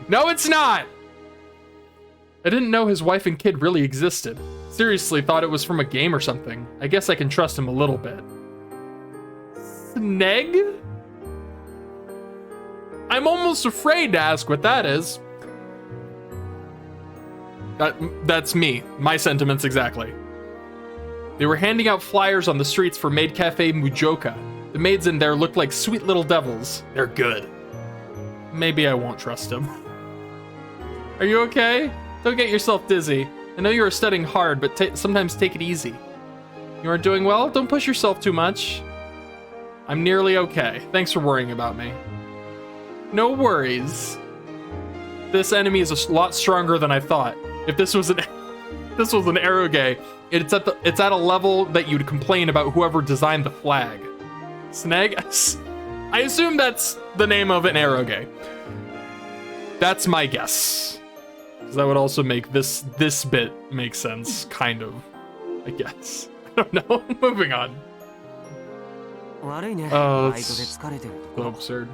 No, it's not! I didn't know his wife and kid really existed. Seriously, thought it was from a game or something. I guess I can trust him a little bit. Sneg? I'm almost afraid to ask what that is. That's me. My sentiments exactly. They were handing out flyers on the streets for Maid Cafe Mujoka. The maids in there looked like sweet little devils. They're good. Maybe I won't trust him. Are you okay? Don't get yourself dizzy. I know you are studying hard, but sometimes take it easy. You aren't doing well? Don't push yourself too much. I'm nearly okay. Thanks for worrying about me. No worries. This enemy is a lot stronger than I thought. If this was an eroge, it's at a level that you'd complain about whoever designed the flag. Snag? I assume that's the name of an eroge. That's my guess. That would also make this bit make sense, kind of. I guess. I don't know. Moving on. 悪いね。 Oh, バイトで it's 疲れてると so ころ。 absurd.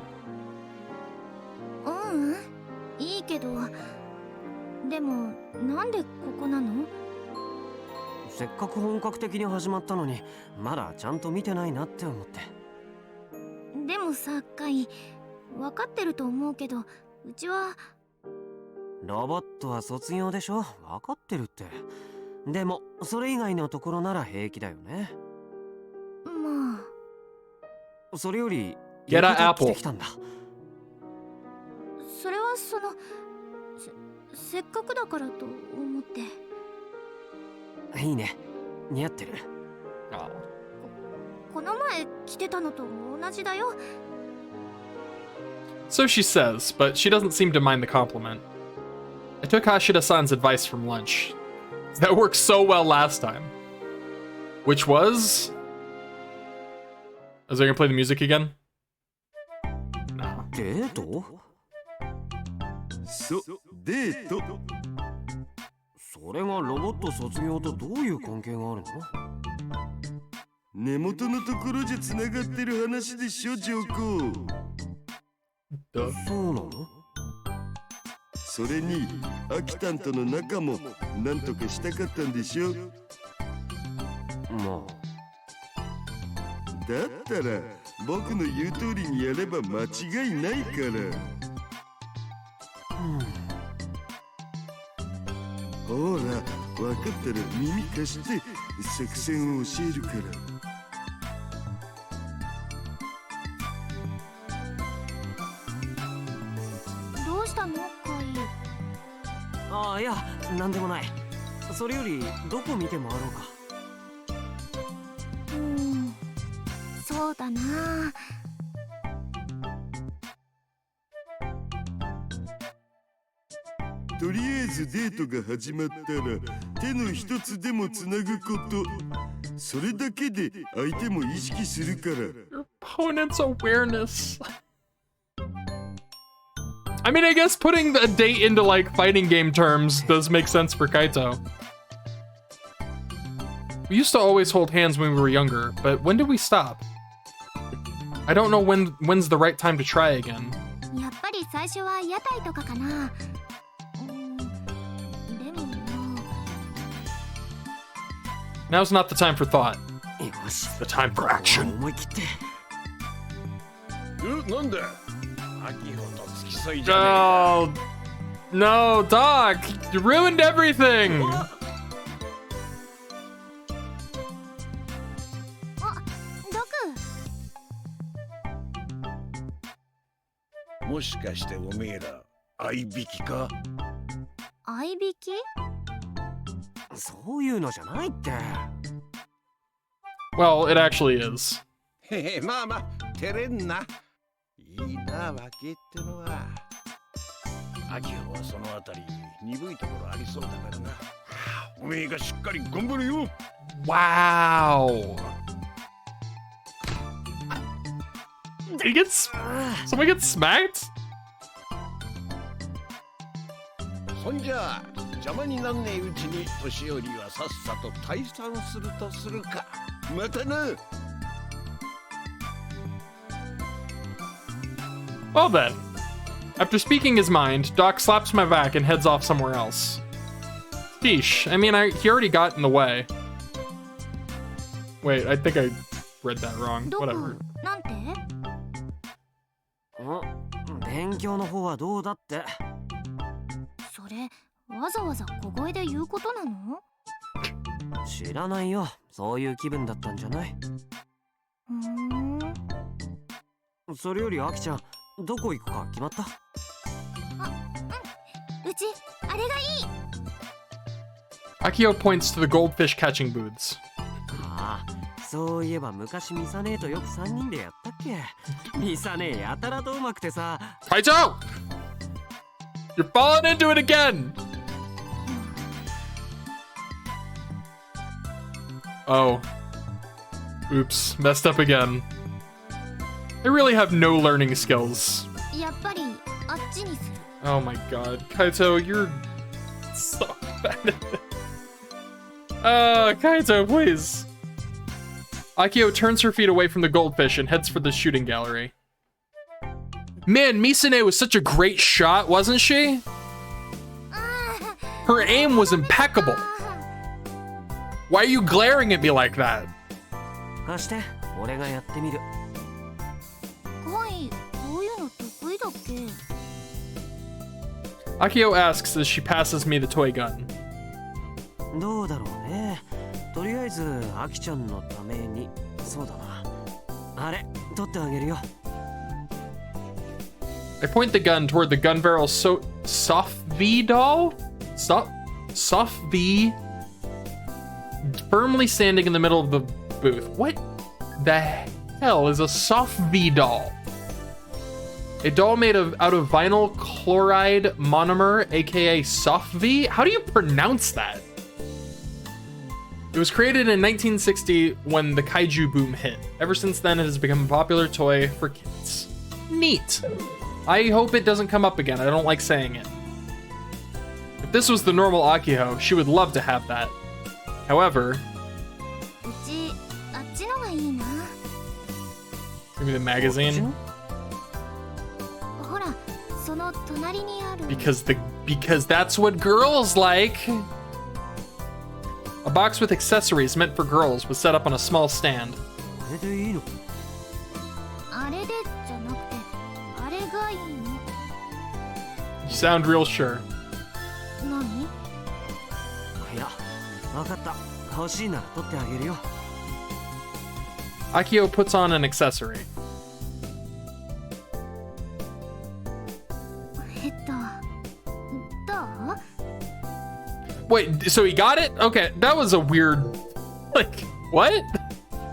いいけど、でもなんでここなの？せっかく本格的に始まったのに、まだちゃんと見てないなって思って。でもさ、カイ、分かってると思うけど、うちは。ロボットは卒業でしょ。分かってるって。でもそれ以外のところなら平気だよね。まあそれより Get an 浴衣着 apple. てきたんだ。それはせっかくだからと思って。いいね、似合ってる。この前着てたのと同じだよ。 So she says, but she doesn't seem to mind the compliment. I took Hashida-san's advice from lunch. That worked so well last time. Which was... Is I gonna play the music again? No. デート？そう、デート。それがロボット卒業とどういう関係があるの？根元のところじゃつながってる話でしょ、ジョーコ。そうなの？それにアキタンとの仲もなんとかしたかったんでしょ。まだったら僕の言う通りにやれば間違いないから。ほら、分かったら耳貸して作戦を教えるから。どうしたの、カイ？ああ、いや、なんでもない。それよりどこ見て回ろうか。そうだな。とりあえずデートが始まったら手の一つでもつなぐこと、それだけで相手も意識するから。 Your opponent's awareness. I mean, I guess putting the date into like fighting game terms does make sense for Kaito. We used to always hold hands when we were younger, but when did we stop? I don't know when's the right time to try again. やっぱり最初は屋台とかかな。でも Now's not the time for thought. よし、 The time for action. 思い切って。なんで秋穂と付き添いじゃね Oh, no, Doc, you ruined everything. あ、ドク。もしかしておめえら合いびきか？合いびき？そういうのじゃないって。Well, it actually is. へへ、まあまあ照れんな。いいな、わけってのは。秋穂はそのあたり鈍いところありそうだからな。おめえがしっかり頑張るよ。 Wow. Did he get someone get smacked? そんじゃあ邪魔になんねえうちに年寄りはさっさと退散するとするか。またな。 Well then. After speaking his mind, Doc slaps my back and heads off somewhere else. Sheesh. I mean, he already got in the way. Wait, I think I read that wrong. ド Whatever. ク、なんて？勉強の方はどうだって。それわざわざ小声で言うことなの？知らないよ。そういう気分だったんじゃない？それよりアキちゃん、どこ行くか決まった？うちあれがいい。 Akio points to the goldfish catching booths. ああ、そういえば昔ミサ姉とよく3人でやったっけ。ミサ姉やたらとうまくてさ。Kaito! You're falling into it again! Oh. Oops, messed up again. I really have no learning skills. やっぱりあっちにする。 Oh my god. Kaito, you're so bad at it. Kaito, please. Akio turns her feet away from the goldfish and heads for the shooting gallery. Man, Misane was such a great shot, wasn't she? Her aim was impeccable. Why are you glaring at me like that? 貸して、俺がやってみる。カイ、こういうの得意だっけ？ Akio asks as she passes me the toy gun. どうだろうね。とりあえずアキちゃんのために、そうだな。あれ、取ってあげるよ。I point the gun toward the gun barrel Soft V doll? Soft V firmly standing in the middle of the booth. What the hell is a Soft V doll? A doll made out of vinyl chloride monomer, aka Soft V? How do you pronounce that? It was created in 1960 when the kaiju boom hit. Ever since then, it has become a popular toy for kids. Neat. I hope it doesn't come up again. I don't like saying it. If this was the normal Akiho, she would love to have that. However, うちあっちのがいいな。 give me the magazine. ほら、その隣にある。 Because that's what girls like. A box with accessories meant for girls was set up on a small stand. これでいいの？あれでじゃなくて、あれがいいの。 You sound real sure. 何？いや、わかった。欲しいなら取ってあげるよ。Akio puts on an accessory. どう？ Wait, so he got it? Okay, that was a weird... Like, what?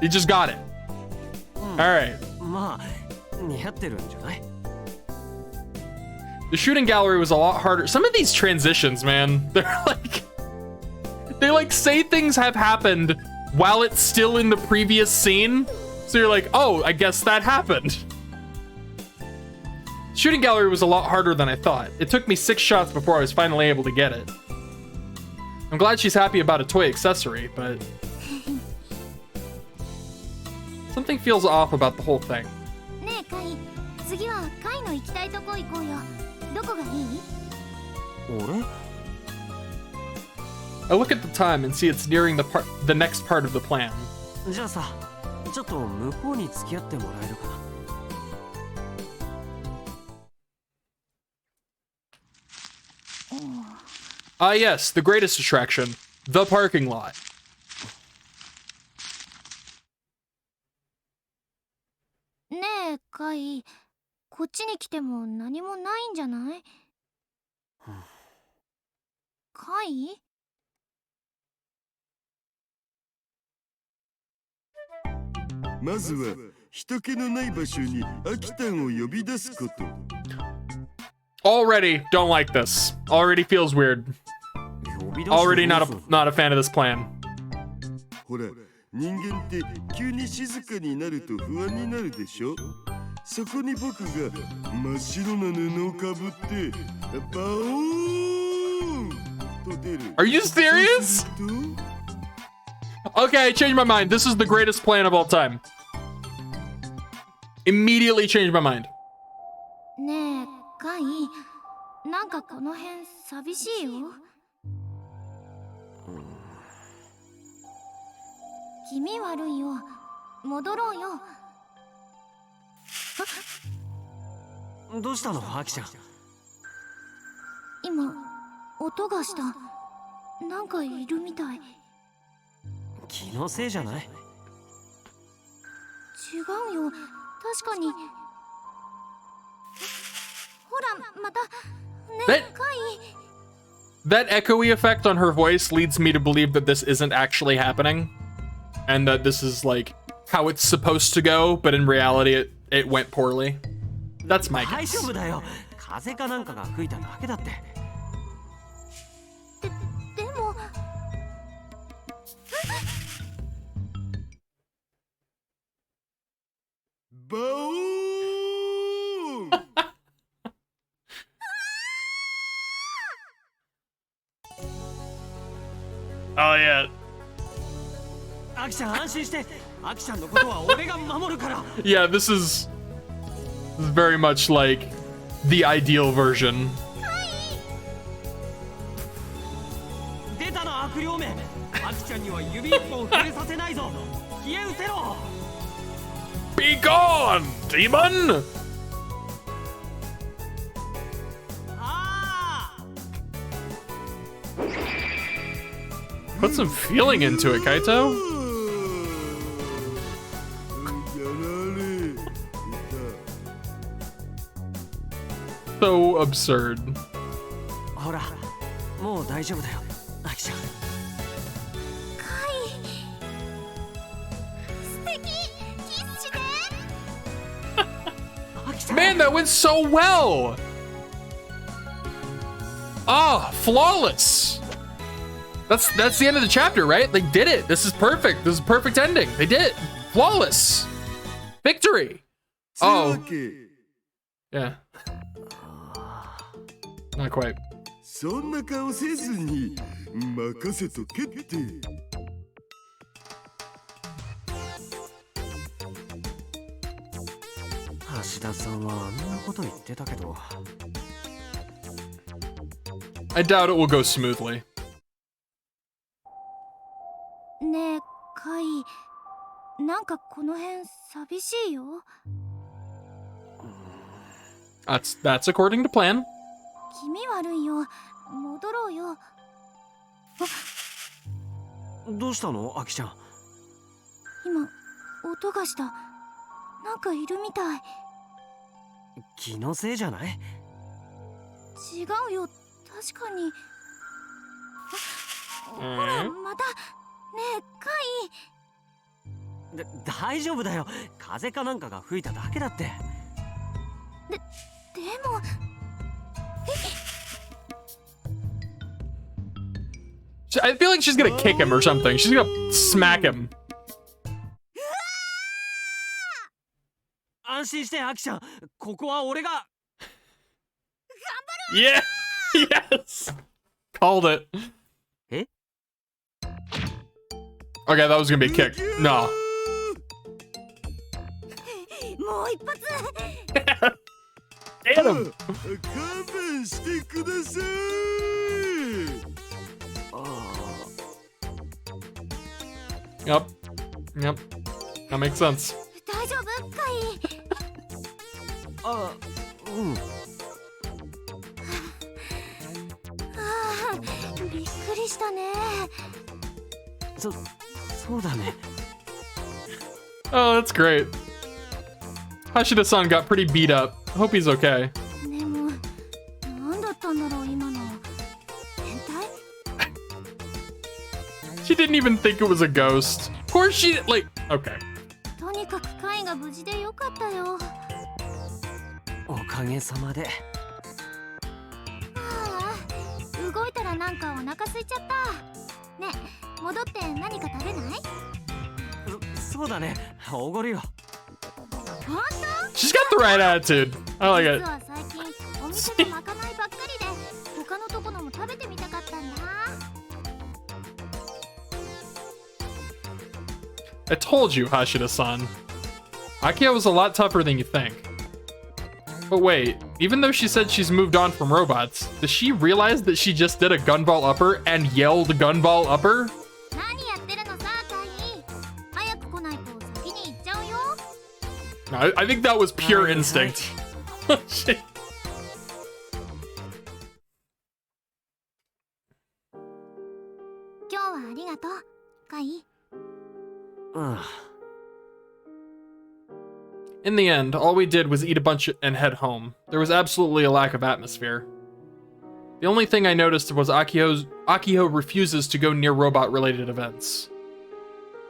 He just got it. Alright. まあ、似合ってるんじゃない？ The shooting gallery was a lot harder. Some of these transitions, man, they like say things have happened while it's still in the previous scene. So you're like, oh, I guess that happened. Shooting gallery was a lot harder than I thought. It took me 6 shots before I was finally able to get it. I'm glad she's happy about a toy accessory, but something feels off about the whole thing. ねえカイ、次はカイの行きたいとこ行こうよ。どこがいい？俺？ I look at the time and see it's nearing the next part of the plan. じゃあさ、ちょっと向こうに付き合ってもらえるかな。Ah, yes, the greatest attraction, the parking lot. ねえカイ、こっちに来ても何もないんじゃない？カイ？まずは人気のない場所にアキタンを呼び出すこと。 Already don't like this. Already feels weird. Already not a fan of this plan. ほら、人間って急に静かになると不安になるでしょ。そこに僕が真っ白な布をかぶってバオーンと出る。 Are you serious? Okay, I changed my mind. This is the greatest plan of all time. Immediately changed my mind. ねえカイ、なんかこの辺寂しいよ。気味悪いよ。戻ろうよ。どうしたの、アキちゃん？今音がした。なんかいるみたい。気のせいじゃない？違うよ、確かに。ほら、また。ねえ、カイ。 That echoey effect on her voice leads me to believe that this isn't actually happening. And that this is like how it's supposed to go, but in reality it went poorly. That's my guess. 大丈夫だよ。風かなんかが吹いただけだって。でも。バオーン。Oh yeah. アキちゃん安心して。アキちゃんのことは俺が守るから。Yeah, this is very much like the ideal version. 出たな悪霊め。アキちゃんには指一本触れさせないぞ。消え失せろ。 Be gone, demon! ああ、Put some feeling into it, Kaito. やられた So absurd. ほらもう大丈夫だよアキちゃん。素敵キスして アキちゃん Man, that went so well. Ah, flawless. That's the end of the chapter, right? They did it. This is perfect. This is a perfect ending. They did it. Flawless. Victory. つうわ Oh, け yeah. Not quite. そんな顔せずに任せとけって。橋田さんはあんなこと言ってたけど。 I doubt it will go smoothly. ねえカイ、なんかこの辺寂しいよ。 That's according to plan. 気味悪いよ。戻ろうよ。どうしたのアキちゃん。今音がした。なんかいるみたい。気のせいじゃない？違うよ、確かに。ほらまた。ねえカイ。大丈夫だよ。風かなんかが吹いただけだって。でも I feel like she's gonna kick him or something. She's gonna smack him. 安心してアキちゃん。ここは俺が。 Yeah. Yes. Called it. Eh? Okay, that was gonna be a kick. No. もう一発。 Hit him. 勘弁してください。 Yep. Yep. That makes sense. 大丈夫カイ。あ、うん。ああ、びっくりしたね。そうだね。 Oh, that's great. Hashida-san got pretty beat up. Hope he's okay. でも何だったんだろう今の。変態？ She didn't even think it was a ghost. Of course she, like, okay. とにかくカイが無事でよかったよ。おかげさまで。ああ、動いたらなんかお腹空いちゃった。ねえ、戻って何か食べない？そうだね。おごるよ。本当？ She's got the right attitude. I like 実 it. は最近お店でまかないばっかりで他のところも食べてみたかったんだ。 I told you, Hashida-san. Akio was a lot tougher than you think. But wait, even though she said she's moved on from robots, does she realize that she just did a gunball upper and yelled gunball upper? 何やってるのさカイ。早く来ないと先に行っちゃうよ。 No, I think that was pure instinct. Shit. 今日はありがとうカイ。うん。 In the end, all we did was eat a bunch and head home. There was absolutely a lack of atmosphere. The only thing I noticed was Akiho refuses to go near robot-related events.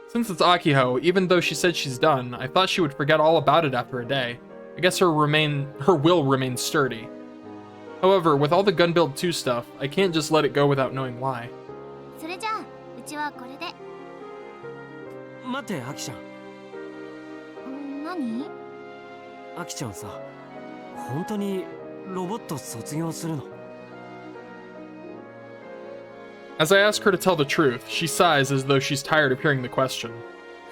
Since it's Akiho, even though she said she's done, I thought she would forget all about it after a day. I guess her will remains sturdy. However, with all the Gun Build 2 stuff, I can't just let it go without knowing why. それじゃあうちはこれで。待ってアキちゃん。何？アキちゃんさ、本当にロボット卒業するの？ As I ask her to tell the truth, she sighs as though she's tired of hearing the question.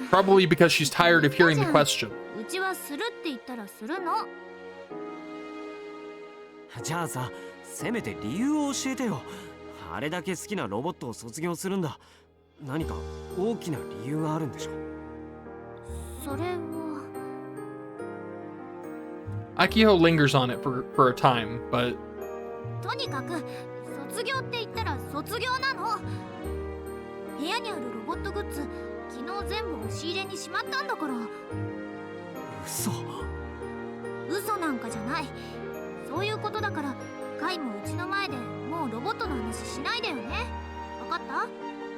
Probably because she's tired of hearing the question. うちはするって言ったらするの。じゃあさ、せめて理由を教えてよ。あれだけ好きなロボットを卒業するんだ。何か大きな理由があるんでしょ？それは。 Akiho lingers on it for a time, but とにかく卒業って言ったら卒業なの。部屋にあるロボットグッズ昨日全部押し入れにしまったんだから。嘘。嘘なんかじゃない。そういうことだからカイもうちの前でもうロボットの話しないでよね。わかった？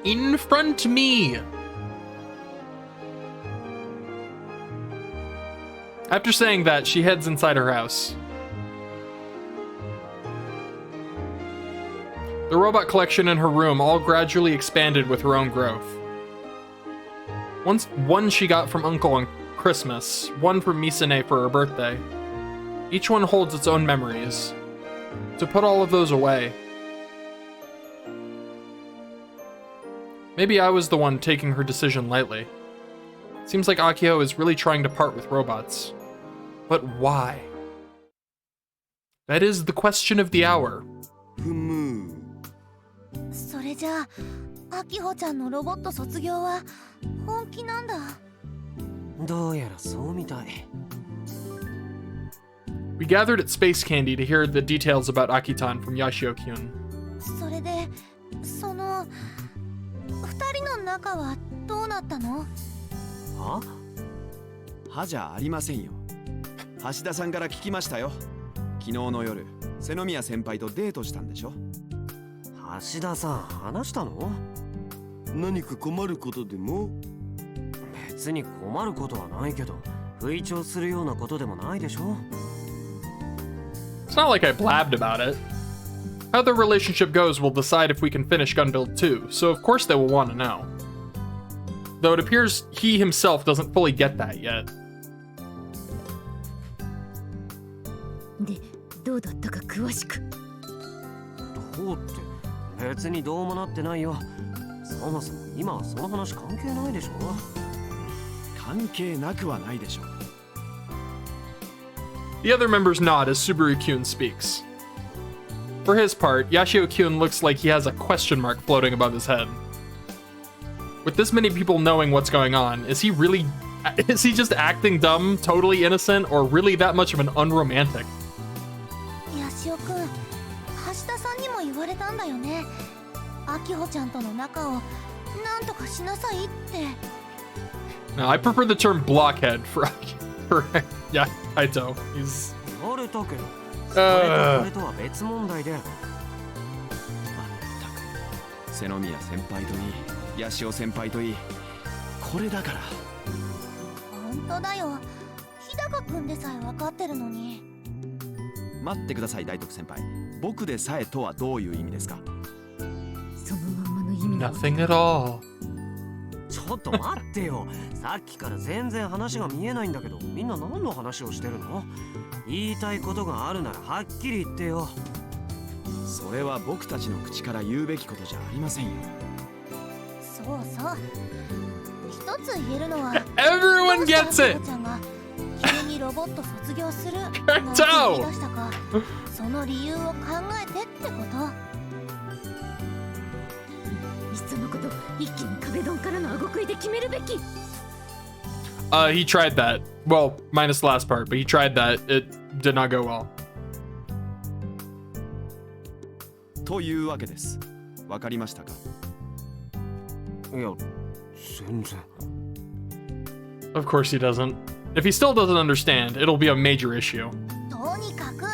In front me. After saying that, she heads inside her house. The robot collection in her room all gradually expanded with her own growth. One she got from Uncle on Christmas, one from Misane for her birthday. Each one holds its own memories. To put all of those away. Maybe I was the one taking her decision lightly. Seems like Akio is really trying to part with robots. But why? That is the question of the hour. ふむ。それじゃあアキホちゃんのロボット卒業は本気なんだ。どうやらそうみたい。We gathered at Space Candy to hear the details about Akitan from Yashio-kyun. それでその二人の仲はどうなったの？は？はじゃありませんよ。橋田さんから聞きましたよ。昨日の夜、瀬宮先輩とデートしたんでしょ。橋田さん話したの？何か困ることでも？別に困ることはないけど、不意調するようなことでもないでしょ。It's not like I blabbed about it. How the relationship goes will decide if we can finish Gunbuild 2, so of course they will want to know. Though it appears he himself doesn't fully get that yet. で、どうだったか詳しく。どうって別にどうもなってないよ。そもそも今はその話関係ないでしょ。関係なくはないでしょう。The other members nod as Subaru-kyun speaks. For his part, Yashio-kyun looks like he has a question mark floating above his head. With this many people knowing what's going on, is he just acting dumb, totally innocent, or really that much of an unromantic? ヤシオくん、橋田さんにも言われたんだよね。アキホちゃんとの仲をなんとかしなさいって。No, I prefer the term blockhead for yeah, Kaito. He's 言われたけど、それとは別問題で。まったく瀬宮先輩といい、八潮先輩といい、これだから。本当だよ。日高くんでさえ分かってるのに。待ってください大徳先輩。僕でさえとはどういう意味ですか？そのまんまの意味は nothing at all. ちょっと待ってよ。さっきから全然話が見えないんだけど、みんな何の話をしてるの？言いたいことがあるならはっきり言ってよ。それは僕たちの口から言うべきことじゃありませんよ。そうそう。一つ言えるのは Everyone gets it! どうしてアキホちゃんが急にロボット卒業するなんて言い出したか、その理由を考えてってこと。いっそのこと一気に壁ドンからの顎食いで決めるべき。He tried that. Well, minus the last part, but he tried that. It did not go well. というわけです。わかりましたか？いや、全然。Of course he doesn't. If he still doesn't understand, it'll be a major issue. とにかく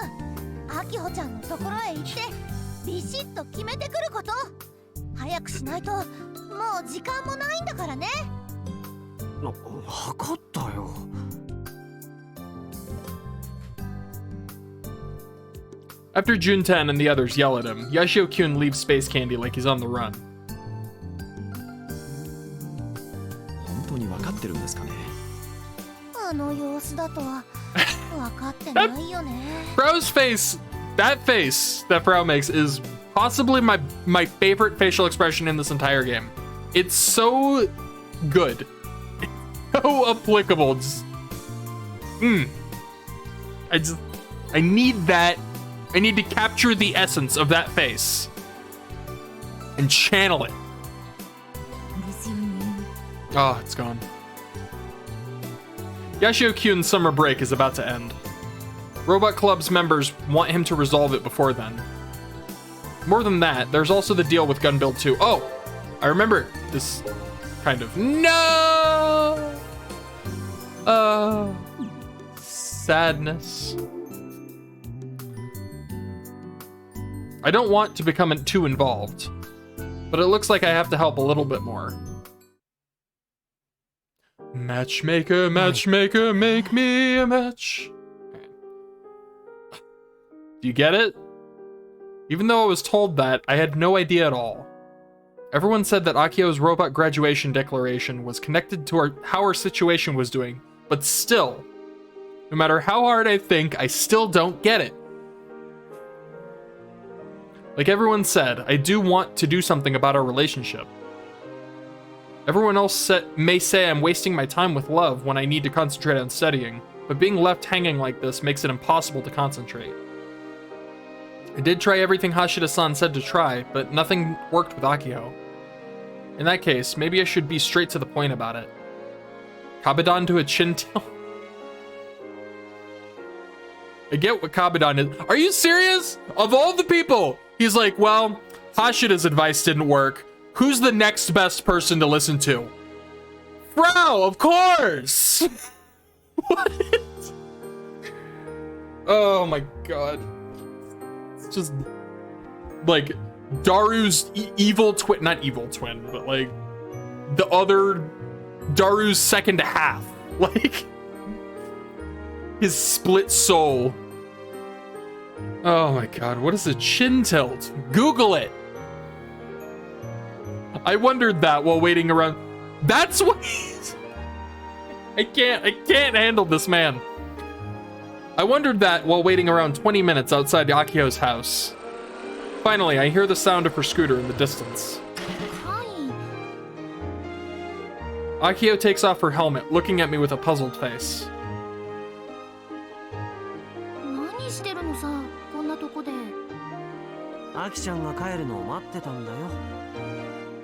アキホちゃんのところへ行ってビシッと決めてくること。早くしないともう時間もないんだからね。分かったよ。After Junten and the others yell at him, Yashio-kyun leaves Space Candy like he's on the run. 本当に分かってるんですかね？あの様子だと分かってないよね。Frau's face, that face that Frau makes is possibly my favorite facial expression in this entire game. It's so good. So applicable. I need that. I need to capture the essence of that face and channel it. ですよね。 Oh, it's gone. Yashio-kyun's summer break is about to end. Robot Club's members want him to resolve it before then. More than that, there's also the deal with Gunbuild 2. Oh, I remember this kind of no. Sadness. I don't want to become too involved, but it looks like I have to help a little bit more. Matchmaker, matchmaker, make me a match. Do you get it? Even though I was told that, I had no idea at all. Everyone said that Akio's robot graduation declaration was connected to how her situation was doing, but still, no matter how hard I think, I still don't get it. Like everyone said, I do want to do something about our relationship. Everyone else may say I'm wasting my time with love when I need to concentrate on studying, but being left hanging like this makes it impossible to concentrate. I did try everything Hashida-san said to try, but nothing worked with Akio. In that case, maybe I should be straight to the point about it. Kabadan to a chin tilt? I get what Kabadan is. Are you serious? Of all the people, he's like, well, Hashida's advice didn't work. Who's the next best person to listen to? Frau, of course! What? Oh my god. It's just like Daru's evil twin, not evil twin, but like the other Daru's second half. Like his split soul. Oh my god, what is a chin tilt? Google it. I wondered that while waiting around. That's what I can't handle this man. I wondered that while waiting around 20 minutes outside Akio's house. Finally, I hear the sound of her scooter in the distance. Akio takes off her helmet, looking at me with a puzzled face. 何してるのさ、こんなとこで。アキちゃんが帰るのを待ってたんだよ。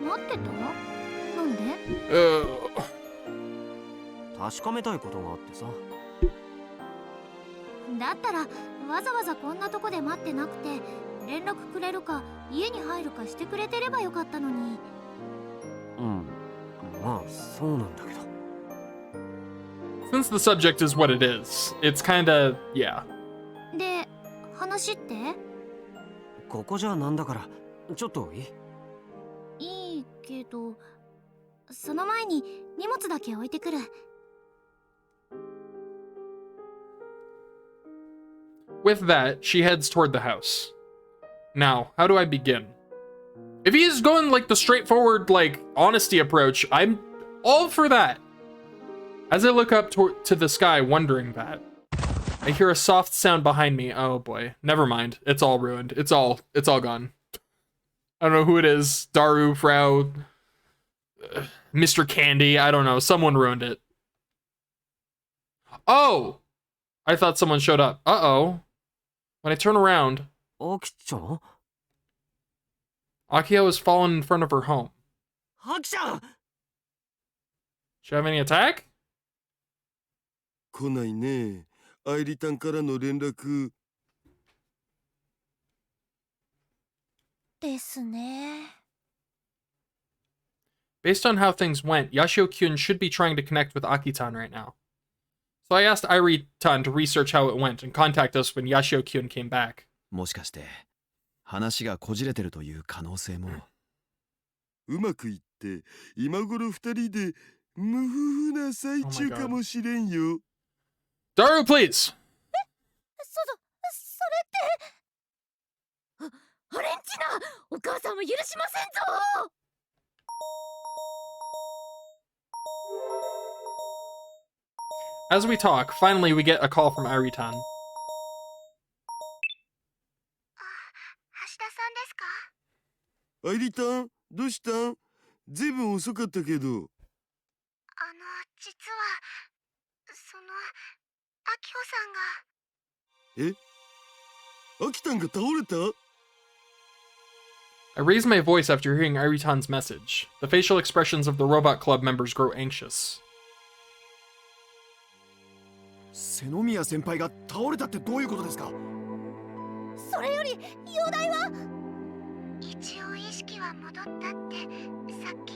待ってた？なんで？確かめたいことがあってさ。だったらわざわざこんなとこで待ってなくて連絡くれるか家に入るかしてくれてればよかったのに。うん、まあそうなんだけど。Since the subject is what it is, it's kinda, yeah. で、話って？ここじゃなんだから、ちょっといい？いいけど、その前に荷物だけ置いてくる。With that, she heads toward the house. Now, how do I begin? If he's going like the straightforward, like, honesty approach, I'm all for that. As I look up to the sky, wondering that, I hear a soft sound behind me. Oh boy, never mind. It's all ruined. It's all gone. I don't know who it is. Daru, Frau, Mr. Candy. I don't know. Someone ruined it. Oh! I thought someone showed up. Uh-oh. When I turn around, Aki-chan? Akio has fallen in front of her home. Aki-chan! Should I have any attack? 来ないね。愛梨たんからの連絡。ですね。Based on how things went, Yashio-kyun should be trying to connect with Aki-tan right now. So I asked Airi-tan to research how it went and contact us when Yashio-kyun came back. もしかして話がこじれてるという可能性も。うまくいって今頃二人で無夫婦な最中かもしれんよ。Daru, please! それって。オレンジナ、お母さんを許しませんぞ。As we talk, finally we get a call from Airi-tan. 橋田さんですか？愛梨たん、どうしたん？ずいぶん遅かったけど。実はそのアキホさんが。え？アキタンが倒れた？ I raise my voice after hearing Airi-tan's message. The facial expressions of the Robot Club members grow anxious. 瀬宮先輩が倒れたってどういうことですか？それより容体は？一応医識は戻ったってさっき。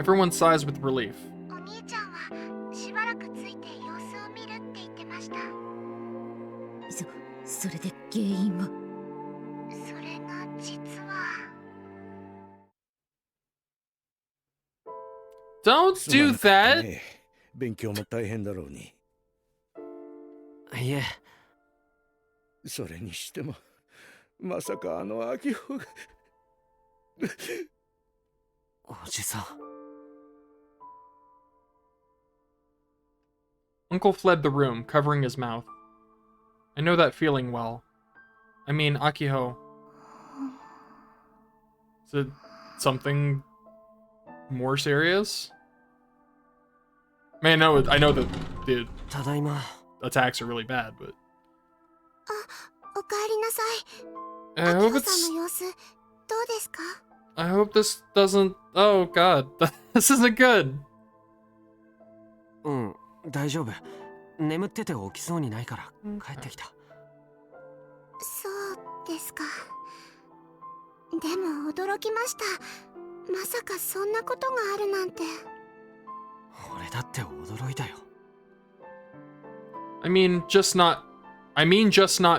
Everyone sighs with relief. お兄ちゃんはしばらくついて様子を見るって言ってました。それで原因は？それが実は。 Don't do that! ねえ勉強も大変だろうに。いえ、それにしてもまさかあの秋穂がおじさん。 Uncle fled the room, covering his mouth. I know that feeling well. I mean, Akiho. Is it something more serious? I mean, I know that the ただいま。 attacks are really bad, but おかえりなさい。 I 秋 hope 穂さん it's. の様子どうですか？ I hope this doesn't. Oh God, this isn't good. うん、大丈夫。眠ってて起きそうにないから帰ってきた。そうですか。でも驚きました。まさかそんなことがあるなんて。俺だって驚いたよ。I mean, just not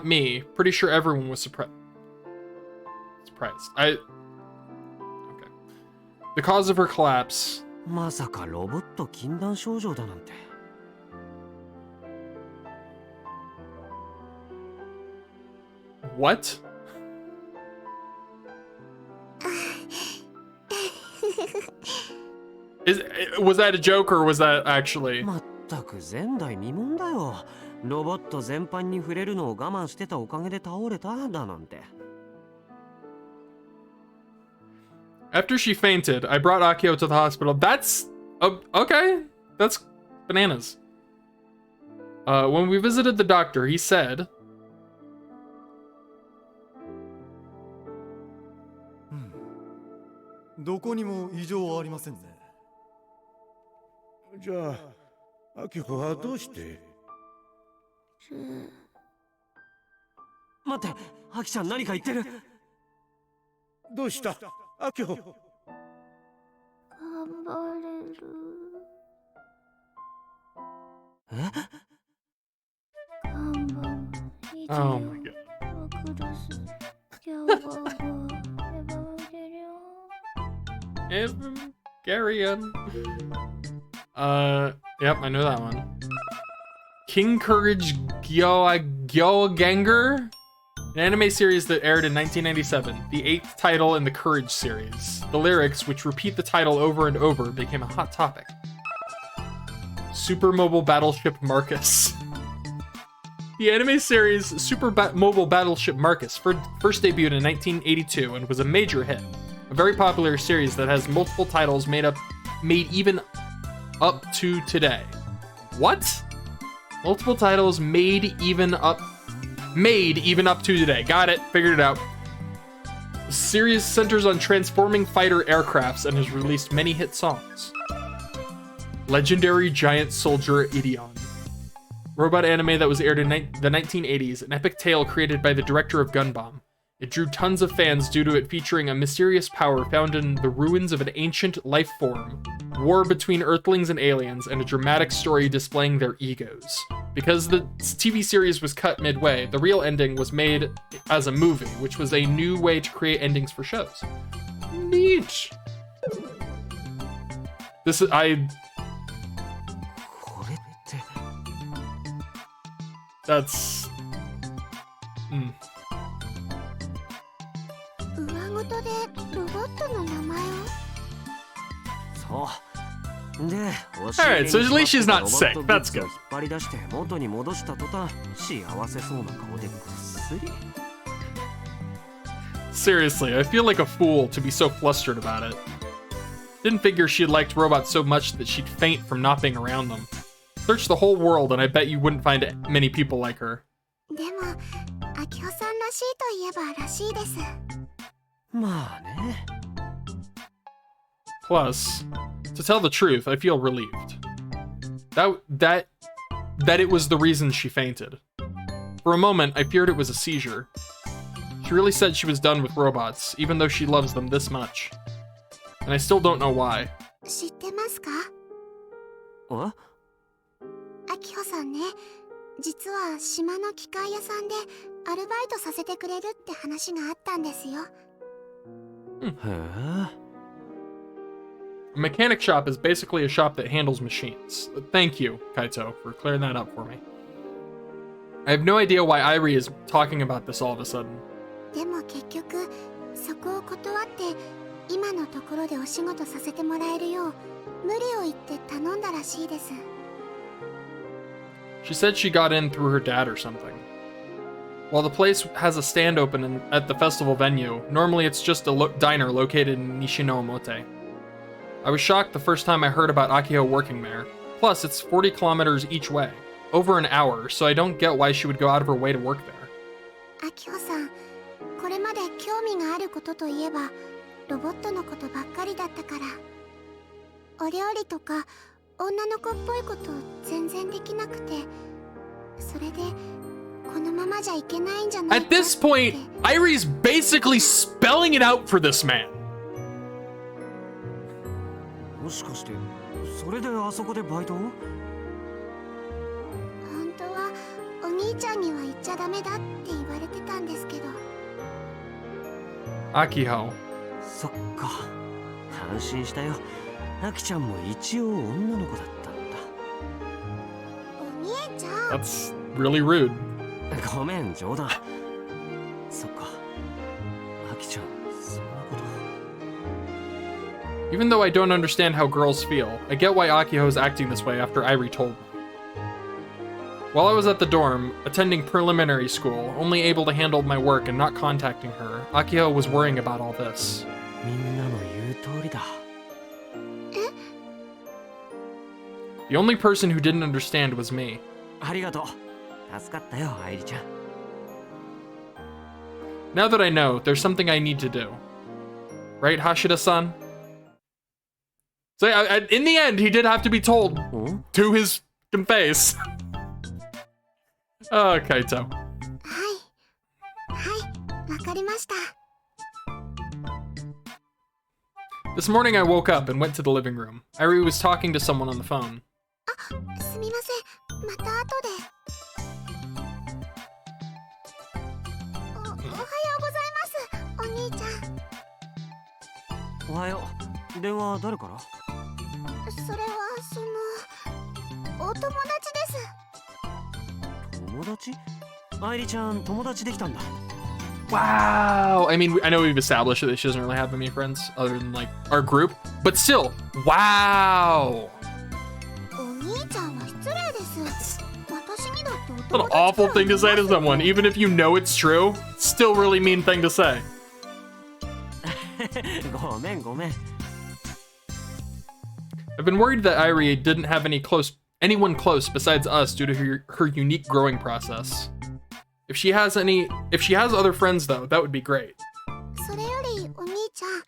me. Pretty sure everyone was surprised. Okay. The cause of her collapse. まさかロボット禁断症状だなんて。 What? Was that a joke or was that actually? まったく前代未聞だよ。ロボット全般に触れるのを我慢してたおかげで倒れただなんて。 After she fainted, I brought Akio to the hospital. That's okay. That's bananas. When we visited the doctor, he said, どこにも異常はありませんね。じゃあ秋穂はどうして？待って、ハキちゃん何か言ってる。どうした秋穂？頑張れる。え？頑張る。 "Oh my god." Evangelion. Yep, I know that one. King Courage Gyoganger? An anime series that aired in 1997, the 8th title in the Courage series. The lyrics, which repeat the title over and over, became a hot topic. Super Mobile Battleship Marcus. The anime series Super Mobile Battleship Marcus first debuted in 1982 and was a major hit. A very popular series that has multiple titles made even up to today. What? Multiple titles made even up to today. Got it. Figured it out. The series centers on transforming fighter aircrafts and has released many hit songs. Legendary Giant Soldier Ideon. Robot anime that was aired in the 1980s, an epic tale created by the director of Gunbomb. It drew tons of fans due to it featuring a mysterious power found in the ruins of an ancient life form, war between Earthlings and aliens, and a dramatic story displaying their egos. Because the TV series was cut midway, the real ending was made as a movie, which was a new way to create endings for shows. Neat. This is That's. 上ごとでロボットの名前を？そう。で、 Alright, so at least she's not sick. That's good. 引っ張り出して元に戻した途端、幸せそうな顔でぐっすり。 Seriously, I feel like a fool to be so flustered about it. Didn't figure she liked robots so much that she'd faint from not being around them. Search the whole world and I bet you wouldn't find many people like her. でも、秋穂さんらしいといえばらしいです。まあね。 Plus, to tell the truth, I feel relieved. That it was the reason she fainted. For a moment, I feared it was a seizure. She really said she was done with robots, even though she loves them this much. And I still don't know why. 知ってますか？ああきほさんね、実は島の機械屋さんでアルバイトさせてくれるって話があったんですよ。へえ。 A mechanic shop is basically a shop that handles machines. Thank you, Kaito, for clearing that up for me. I have no idea why Irie is talking about this all of a sudden. でも結局そこを断って今のところでお仕事させてもらえるよう無理を言って頼んだらしいです。 She said she got in through her dad or something. While the place has a stand open at the festival venue, normally it's just a diner located in Nishino-Omote. I was shocked the first time I heard about Akiho working there. Plus, it's 40 kilometers each way. Over an hour, so I don't get why she would go out of her way to work there. あきほさん、これまで興味があることといえばロボットのことばっかりだったから。お料理とか女の子っぽいこと全然できなくて、それでこのままじゃいけないんじゃないか At this point, Irie's basically spelling it out for this man. もしかしてそれであそこでバイトを？本当はお兄ちゃんには言っちゃダメだって言われてたんですけど。 Akiho. そっか。安心したよ。アキちゃんも一応女の子だったんだ。お兄ちゃん。 That's really rude. ごめん、冗談。そっか。アキちゃん、そんなこと。 Even though I don't understand how girls feel, I get why Akiho's acting this way after Irie told me. While I was at the dorm, attending preliminary school, only able to handle my work and not contacting her, Akiho was worrying about all this. みんなの言う通りだ。 The only person who didn't understand was me. ありがとう。助かったよ、愛理ちゃん。 Now that I know, there's something I need to do. Right, Hashida-san? So in the end, he did have to be told to his face. Oh, Kaito. わかりました。 This morning I woke up and went to the living room. Irie was talking to someone on the phone. すみません、また後で。おはようございます、お兄ちゃん。おはよう。電話誰から？それはお友達です。友達？愛理ちゃん、友達できたんだ。 Wow. I mean, I know we've established that she doesn't really have many friends other than like our group, but still, wow. お兄ちゃんは失礼です。私にだってお What 友 an 達 awful thing to say to someone, even if you know it's true. Still really mean thing to say. ごめんごめん。 I've been worried that Irie didn't have anyone close besides us due to her unique growing process. If she has other friends though, that would be great. それよりお兄ちゃん、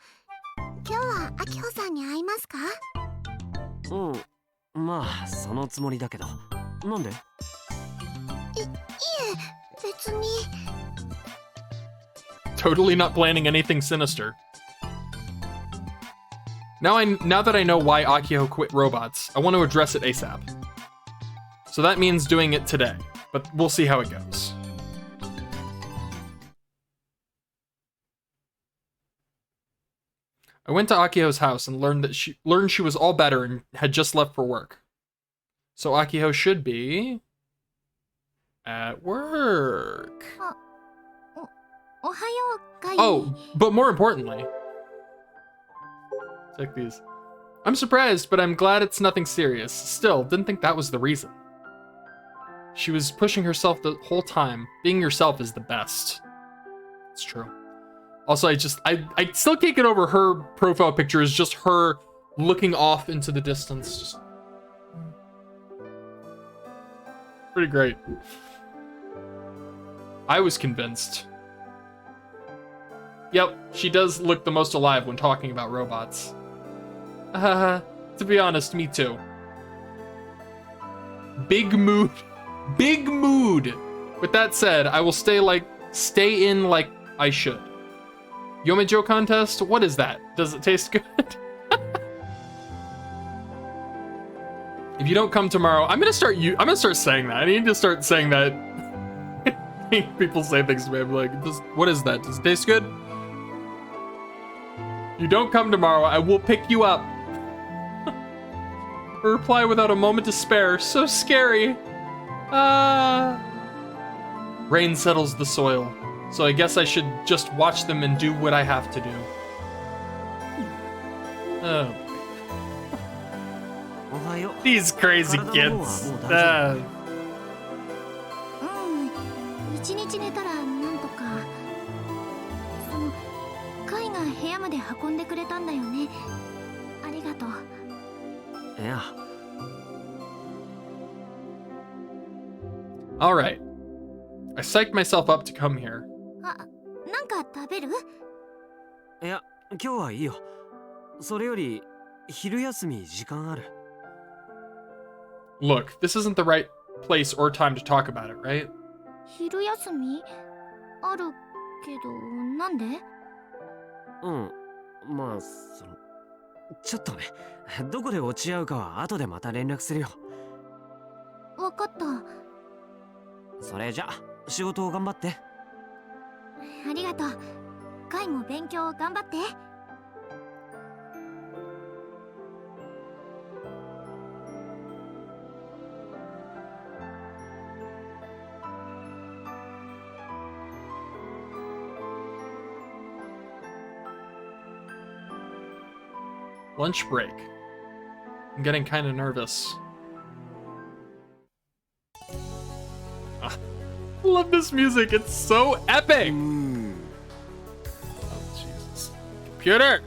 今日はあきほさんに会いますか？うん、まあそのつもりだけど。なんで？いえ、別に。 Totally not planning anything sinister. Now that I know why Akiho quit robots, I want to address it ASAP. So that means doing it today, but we'll see how it goes. I went to Akiho's house and learned she was all better and had just left for work. So Akiho should be at work. おはよう、ガイ。 Oh, but more importantly, check these. I'm surprised, but I'm glad it's nothing serious. Still, didn't think that was the reason. She was pushing herself the whole time. Being yourself is the best. It's true. Also, I still can't get over her profile picture is just her looking off into the distance. Just pretty great. I was convinced. Yep, she does look the most alive when talking about robots. To be honest, me too. Big mood. Big mood. With that said, I will stay in like I should. Yomejo contest? What is that? Does it taste good? If you don't come tomorrow, I'm gonna start saying that. I need to start saying that. People say things to me. I'm like, what is that? Does it taste good? You don't come tomorrow, I will pick you up. Reply without a moment to spare. So scary. Rain settles the soil, so I guess I should just watch them and do what I have to do. Oh. おはよう。 These crazy 体の方は kids. もう大丈夫。一日寝たらなんとか。そのカイが部屋まで運んでくれたんだよね。ありがとう。いや、 All right. I psyched myself up to come here. あ、なんか食べる？いや、今日はいいよ。それより昼休み時間ある。 Look, this isn't the right place or time to talk about it, right? 昼休みあるけどなんで？うん、まあちょっとね、どこで落ち合うかは後でまた連絡するよ。わかった。それじゃ仕事を頑張って。ありがとう。カイも勉強頑張って。Lunch break. I'm getting kind of nervous. I love this music. It's so epic. Oh, Jesus. Computer!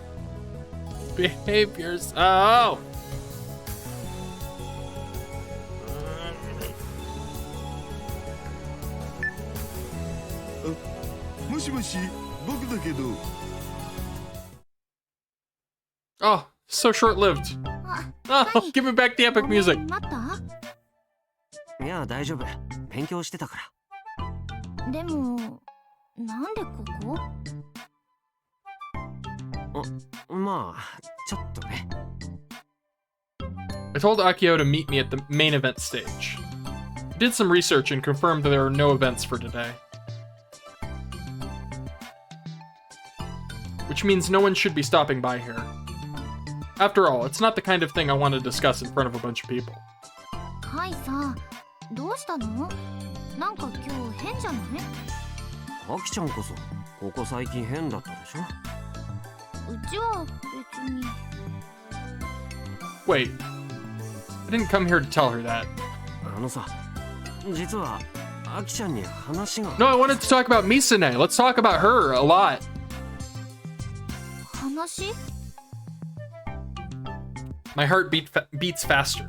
Behave yourself! もしもし、僕だけど。 Oh, so short-lived. Oh, give me back the epic music. 待った？いや、大丈夫。勉強してたから。でもなんでここ？まあ、ちょっとね。 I told Akio to meet me at the main event stage. I did some research and confirmed that there are no events for today. Which means no one should be stopping by here. After all, it's not the kind of thing I want to discuss in front of a bunch of people. カイさ、どうしたの？なんか今日変じゃない？アキちゃんこそここ最近変だったでしょ。うちは別に。 Wait, I didn't come here to tell her that. あのさ、実はアキちゃんに話が。 No, I wanted to talk about Misune. Let's talk about her a lot. 話？ My heart beats faster.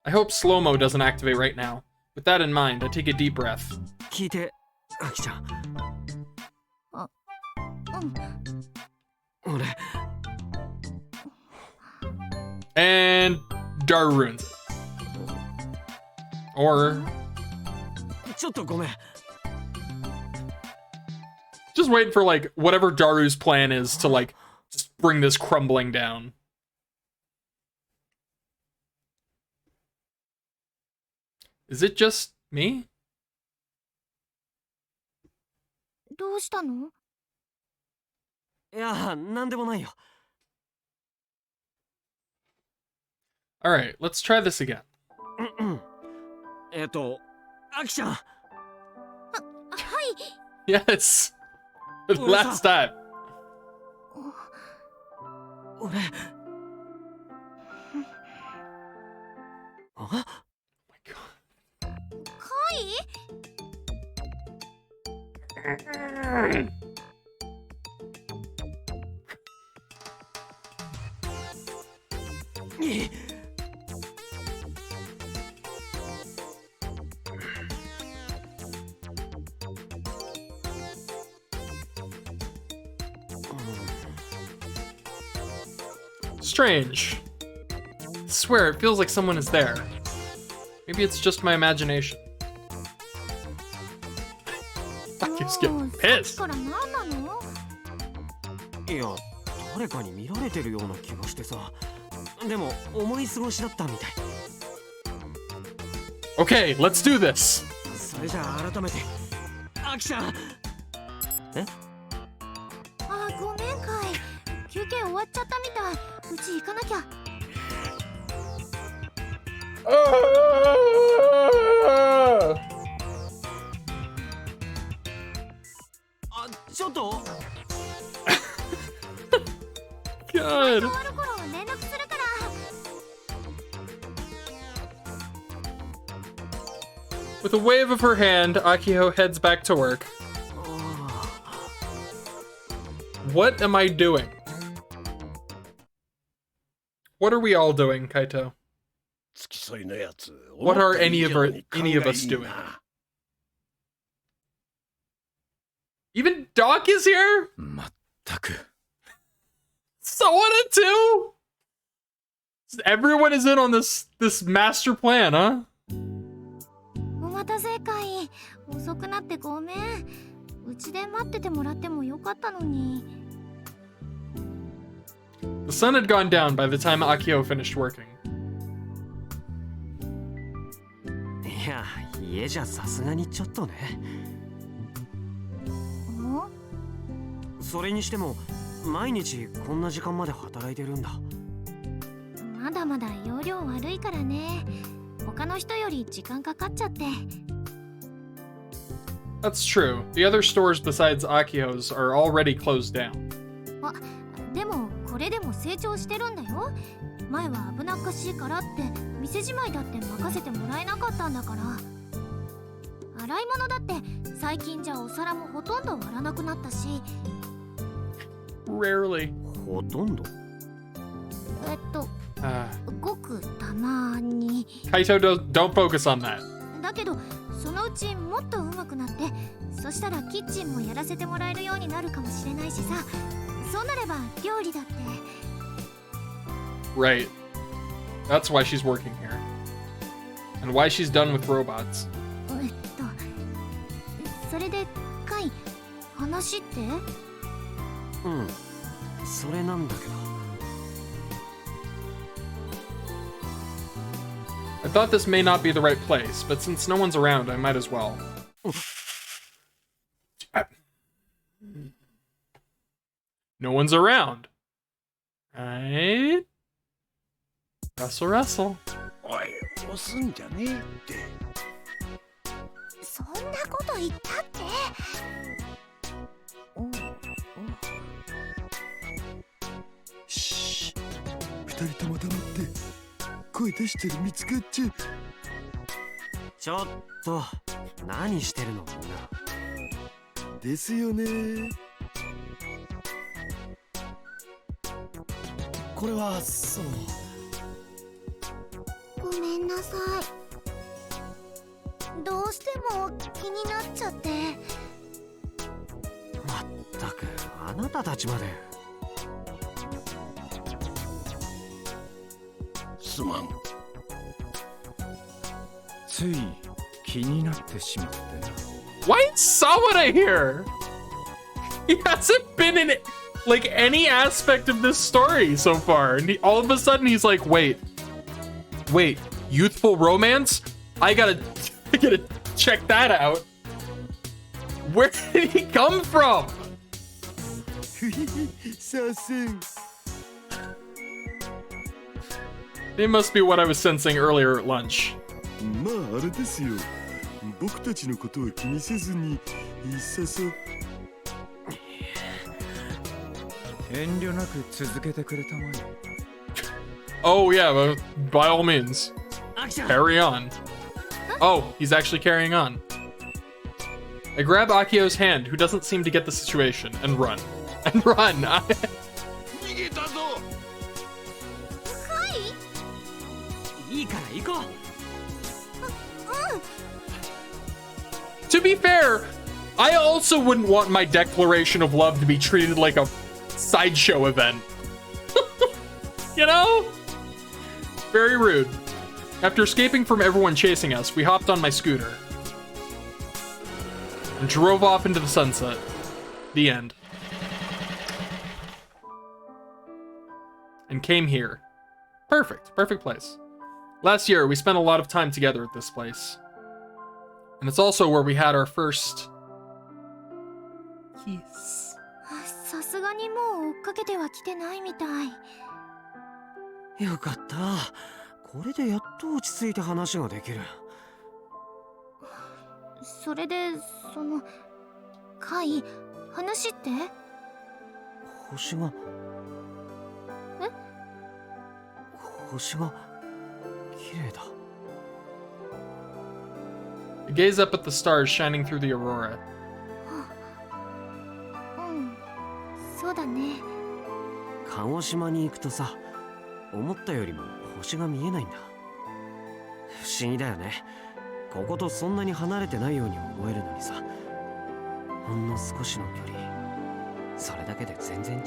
I hope slow-mo doesn't activate right now. With that in mind, I take a deep breath. 聞いて、アキちゃん。俺。 And Daru ruins it. Or ちょっとごめん。 just waiting for like whatever Daru's plan is to like just bring this crumbling down. Is it just me? どうしたの？いや、なんでもないよ。 Alright, let's try this again. アキちゃん。はい。 Yes! For the last time. 俺。あ？ カイ？ Strange. I swear, it feels like someone is there. Maybe it's just my imagination. Just getting さっき pissed. から何なの？いや誰かに見られてるような気がしてさ。でも思い過ごしだったみたい。 Okay, let's do this. それじゃあ改めてアキちゃん。あ、ごめんかい。休憩終わっちゃったみたい。うち行かなきゃ。あ、ちょっと God. 終わる頃連絡するから。With a wave of her hand, Akio heads back to work. What am I doing? What are we all doing, Kaito? 付き添いのやつ。 What are any of 思った以上に us 勘がいい doing? な。 Even Doc is here? まったく。 So what to do? Everyone is in on this master plan, huh? お待たせかい。遅くなってごめん。うちで待っててもらってもよかったのに。 The sun had gone down by the time Akio finished working. いや家じゃさすがにちょっとね。それにしても毎日こんな時間まで働いてるんだ。まだまだ容量悪いからね。他の人より時間かかっちゃって。 That's true. The other stores besides Akio's are already closed down. あ、でもこれでも成長してるんだよ。前は危なっかしいからって店じまいだって任せてもらえなかったんだから。洗い物だって最近じゃお皿もほとんど割らなくなったし。 Rarely. ほとんど。ごくたまに。 Kaito, don't focus on that. だけどそのうちもっと上手くなって、そしたらキッチンもやらせてもらえるようになるかもしれないしさ。そうなれば料理だって。 Right. That's why she's working here. And why she's done with robots. それでカイ、話って？うん、それなんだけど。 I thought this may not be the right place, but since no one's around, I might as well. No one's around. Right? Rustle, rustle. おい、押すんじゃねえって。そんなこと言ったって。シー、二人とも黙って。声出してる見つかっちゃう。ちょっと何してるのみんな。ですよね。これはそう。ごめんなさい。どうしても気になっちゃって。まったくあなたたちまで。すまん。つい気になってしまってな。 Why is Sawada here? He hasn't been in like any aspect of this story so far. And all of a sudden he's like, wait, youthful romance? I gotta check that out. Where did he come from? させん。 It must be what I was sensing earlier at lunch. まああれですよ。僕たちのことを気にせずにさそ。遠慮なく続けてくれたまえ。 Oh yeah, by all means. Carry on. Oh, he's actually carrying on. I grab Akio's hand, who doesn't seem to get the situation, and run. And run! 逃げたぞ。いいから行こう。To be fair, I also wouldn't want my declaration of love to be treated like a sideshow event. You know? Very rude. After escaping from everyone chasing us, we hopped on my scooter. and drove off into the sunset. The end. And came here. Perfect. Perfect place. Last year, we spent a lot of time together at this place. And it's also where we had our first kiss. さすがにもう追っかけては来てないみたい。よかった。これでやっと落ち着いて話ができる。それでそのカイ、話って？星が星が綺麗だ。Gaze up at the stars shining through the aurora. うん、そうだね。鹿児島に行くとさ、思ったよりも星が見えないんだ。不思議だよね。こことそんなに離れてないように思えるのにさ、ほんの少しの距離、それだけで全然違う。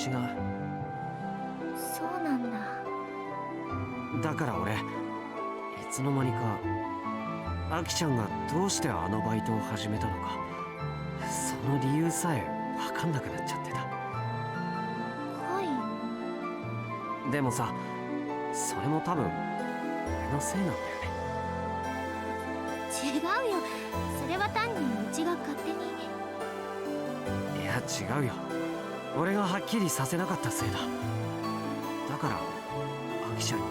そうなんだ。だから俺、いつの間にかアキちゃんがどうしてあのバイトを始めたのか、その理由さえ分かんなくなっちゃってた。カイ。でもさ、それも多分俺のせいなんだよね。違うよ。それは単にうちが勝手に。いや違うよ。俺がはっきりさせなかったせいだ。だからアキちゃんに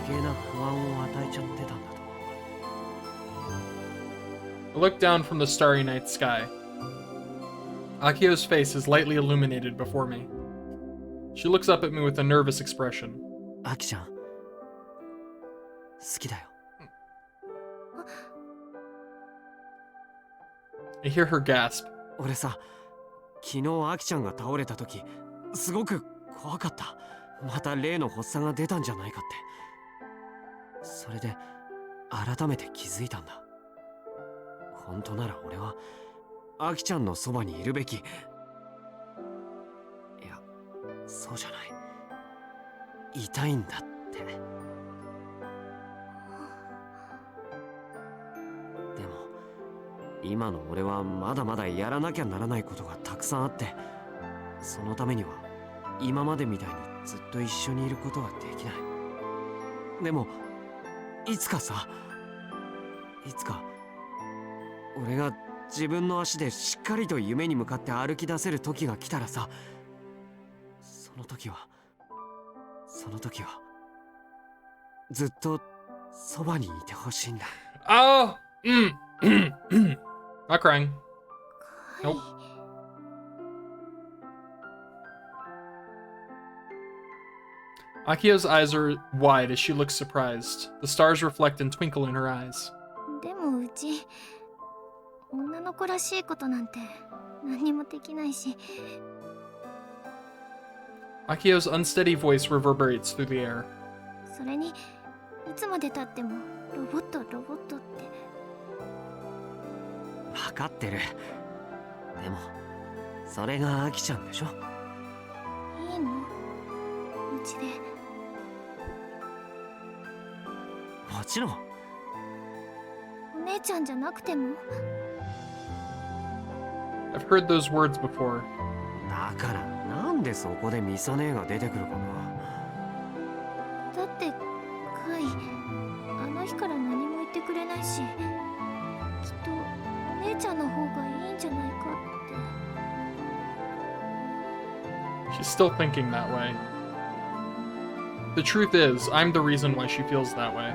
余計な不安を与えちゃってたんだと。I look down from the starry night sky. Akio's face is lightly illuminated before me. She looks up at me with a nervous expression. アキちゃん、好きだよ。I hear her gasp. 俺さ、昨日アキちゃんが倒れた時、すごく怖かった。また例の発作が出たんじゃないかって。それで改めて気づいたんだ。本当なら俺はアキちゃんのそばにいるべき。いや、そうじゃない。痛いんだって。でも今の俺はまだまだやらなきゃならないことがたくさんあって、そのためには今までみたいにずっと一緒にいることはできない。でもいつかさ、いつか俺が自分の足でしっかりと夢に向かって歩き出せる時が来たらさ、その時はずっとそばにいてほしいんだ。Oh! Not crying. Nope. Akio's eyes are wide as she looks surprised. The stars reflect and twinkle in her eyes. でもうち女の子らしいことなんて何もできないし。Akio's unsteady voice reverberates through the air. それにいつまで経ってもロボットって。分かってる。でもそれがアキちゃんでしょ。いいの？うちで。もちろん。お姉ちゃんじゃなくても？ I've heard those words before. だからなんでそこでミサ姉が出てくるかな。だってカイ、あの日から何も言ってくれないし、きっとお姉ちゃんの方がいいんじゃないかって。 She's still thinking that way. The truth is, I'm the reason why she feels that way.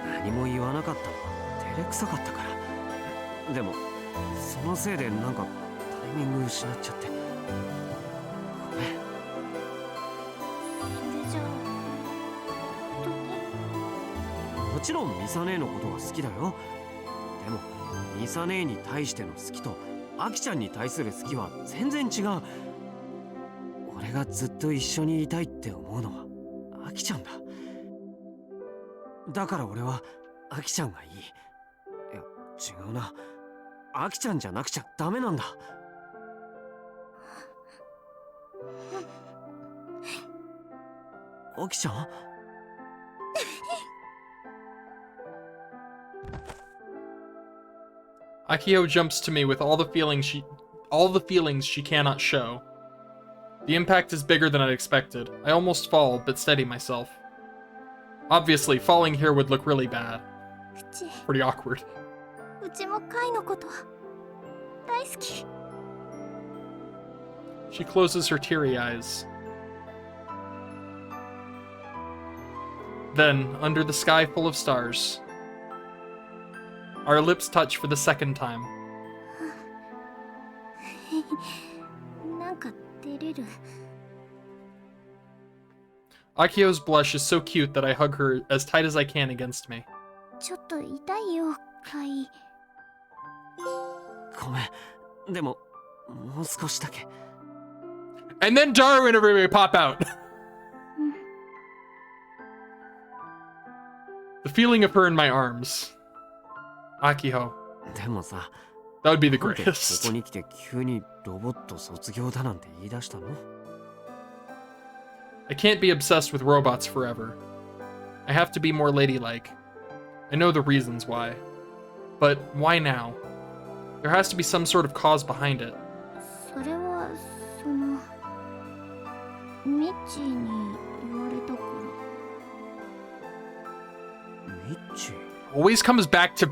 何も言わなかったのは照れくさかったから。でもそのせいでなんかタイミング失っちゃって。ごめん。それじゃあ本もちろんミサ姉のことは好きだよ。でもミサ姉に対しての好きとアキちゃんに対する好きは全然違う。俺がずっと一緒にいたいって思うのはアキちゃんだ。だから俺はアキちゃんがいい。いや違うな、アキちゃんじゃなくちゃダメなんだ。アキちゃん Akio jumps to me with all the feelings she cannot show. The impact is bigger than I'd expected. I almost fall, but steady myself. Obviously, falling here would look really bad. うち Pretty awkward. うちもカイのこと大好き。 She closes her teary eyes. Then, under the sky full of stars, our lips touch for the second time. なんか照れる。 Akio's blush is so cute that I hug her as tight as I can against me. ちょっと痛いよ、カイ。ごめん。でも、もう少しだけ。 And then Daru and everybody pop out. The feeling of her in my arms. Akiho. でもさ、 That would be the なんでこ greatest. こに来て急にロボット卒業だなんて言い出したの？ I can't be obsessed with robots forever. I have to be more ladylike. I know the reasons why. But why now? There has to be some sort of cause behind it. それはそのミッチーに言われたから。ミッチー。 Always comes back to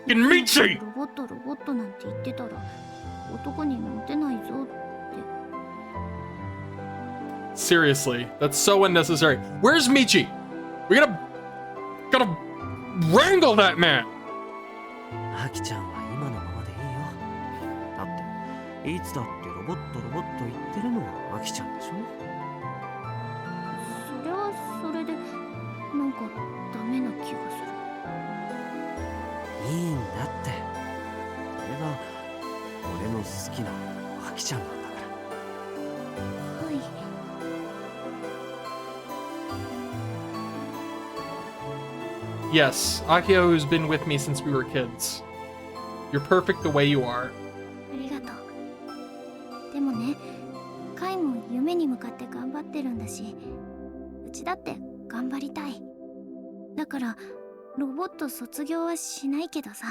fucking Michi! ロボットなんて言ってたら男にモテないぞって。 Seriously, that's so unnecessary. Where's Michi? We gotta wrangle that man! アキちゃんは今のままでいいよ。だっていつだってロボット言ってるのはアキちゃんでしょ。それはそれでなんかダメな気がする。いいんだって。これが俺の好きなアキちゃんなんだから。はい。 Yes, Akio who's been with me since we were kids. You're perfect the way you are. ありがとう。でもね、カイも夢に向かって頑張ってるんだし、うちだって頑張りたい。だからロボット卒業はしないけどさ、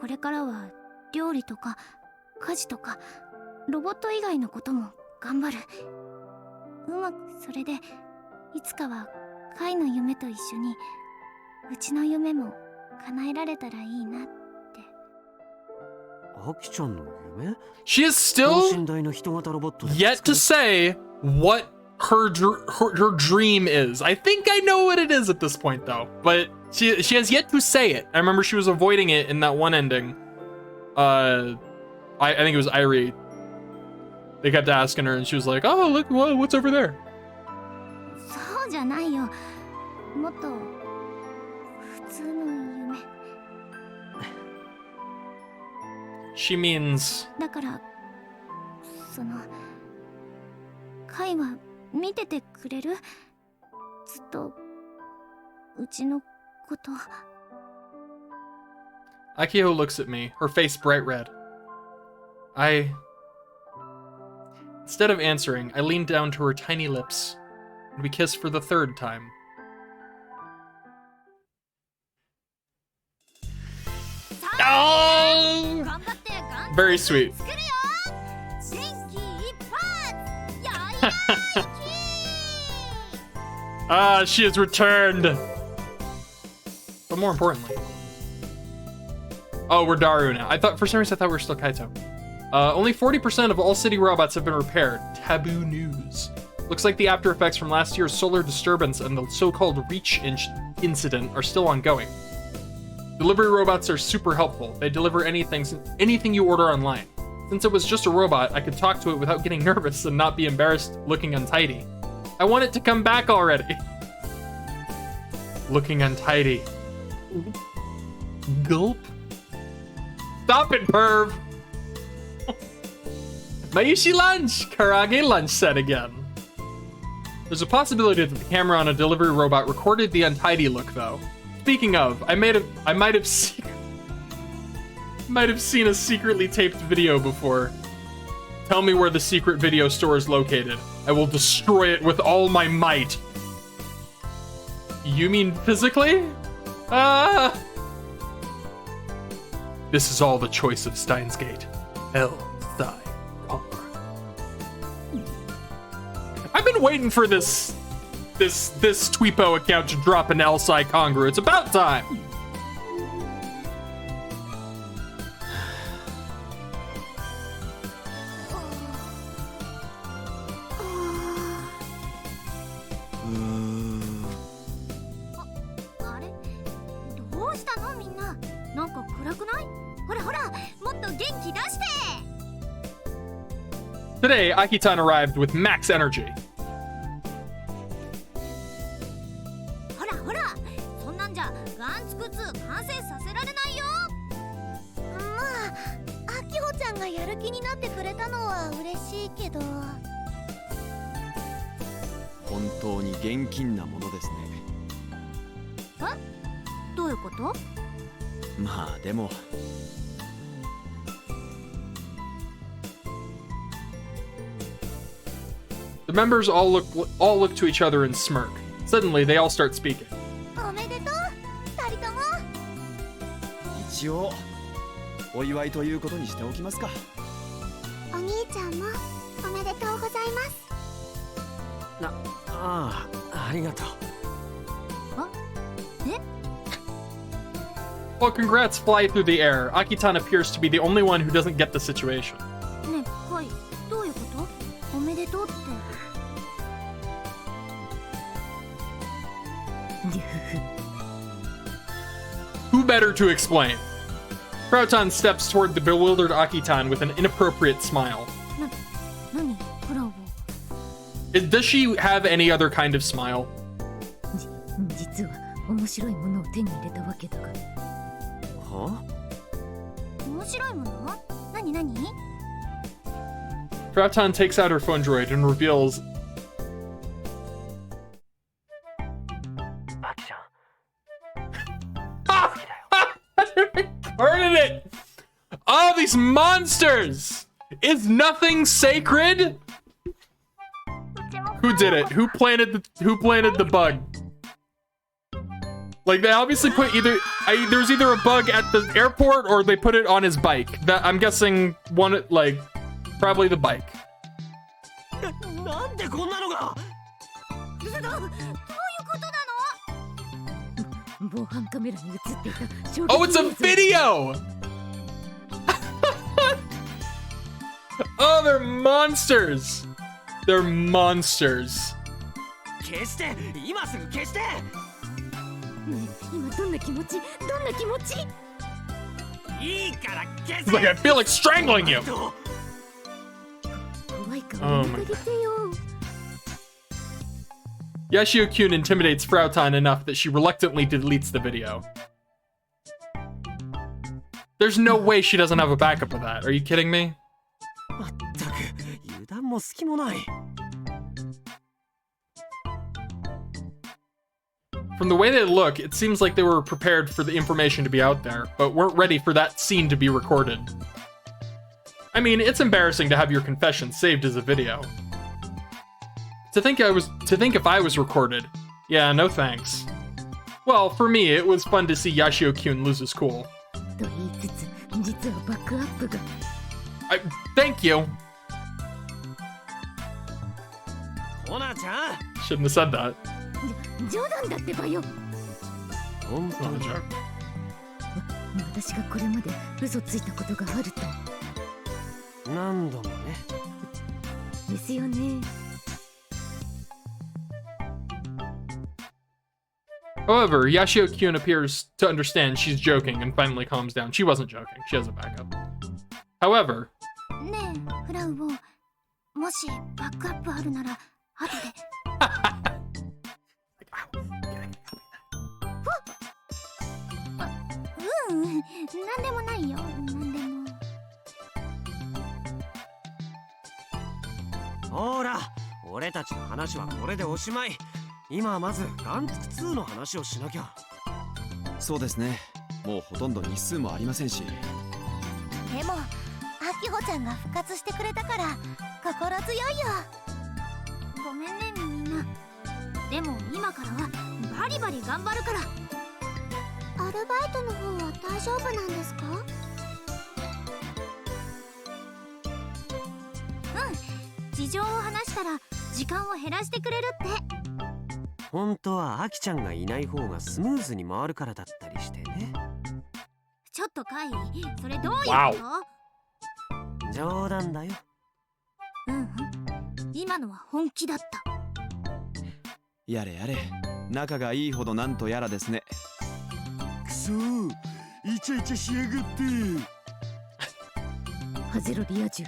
これからは料理とか家事とかロボット以外のことも頑張る。うまくそれでいつかはカイの夢と一緒にうちの夢も叶えられたらいいなって。アキちゃんの夢？ She is 等 still 身大の人型ロボットで yet to say what her dream is. I think I know what it is at this point though, but she has yet to say it. I remember she was avoiding it in that one ending. I think it was Irie. They kept asking her and she was like, "Oh, look, what's over there?" そうじゃないよ。もっと普通の夢。 She means だからそのカイは見ててくれる？ずっとうちのこと。 Akio looks at me, her face bright red. Instead of answering, I lean down to her tiny lips, and we kiss for the third time. Oh! Very sweet. Ah, she has returned. But more importantly, oh, we're Daru now. For some reason I thought we were still Kaito. Only 40% of all city robots have been repaired. Taboo news. Looks like the after effects from last year's solar disturbance and the so-called Reach incident are still ongoing. Delivery robots are super helpful. They deliver anything you order online. Since it was just a robot, I could talk to it without getting nervous and not be embarrassed looking untidy. I want it to come back already. Looking untidy. Gulp. Stop it, perv! Mayushi lunch! Karage lunch set again. There's a possibility that the camera on a delivery robot recorded the untidy look, though. Speaking of, I might have seen a secretly taped video before. Tell me where the secret video store is located. I will destroy it with all my might. You mean physically? This is all the choice of Steins Gate. Hell, Sky, Conquer. I've been waiting for this Tweepo account to drop an L-Psi Conqueror. It's about time. Today, Akitan arrived with max energy. The members all look to each other and smirk. Suddenly, they all start speaking. 一応お祝いということにしておきますか。お兄ちゃんもおめでとうございます。ありがとう。While congrats fly through the air, Akitan appears to be the only one who doesn't get the situation. ねえ、はい、どういうこと？おめでとうって。Who better to explain? Krauton steps toward the bewildered Akitan with an inappropriate smile. Does she have any other kind of smile? Krauton takes out her phone droid and reveals... Burning it! Oh, these monsters! Is nothing sacred? Who did it? Who planted the bug? Like, they obviously put there's either a bug at the airport or they put it on his bike. That I'm guessing one, like, probably the bike. Oh, it's a video! Oh, they're monsters! They're monsters. It's like, I feel like strangling you! Oh my god. Yashio-kun intimidates Frautan enough that she reluctantly deletes the video. There's no way she doesn't have a backup of that. Are you kidding me? From the way they look, it seems like they were prepared for the information to be out there, but weren't ready for that scene to be recorded. I mean, it's embarrassing to have your confession saved as a video. To think if I was recorded. Yeah, no thanks. Well, for me, it was fun to see Yashio-kun lose his cool. Thank you. Shouldn't have said that. It's not a joke. However, Yashio-kun appears to understand she's joking and finally calms down. She wasn't joking. She has a backup. However... 事情を話したら時間を減らしてくれるって。本当はアキちゃんがいない方がスムーズに回るからだったりしてね。ちょっとカイ、それどういうこと？冗談だよ。今のは本気だった。やれやれ、仲がいいほどなんとやらですね。くそー、イチャイチャしやがって。ハゼロリア充。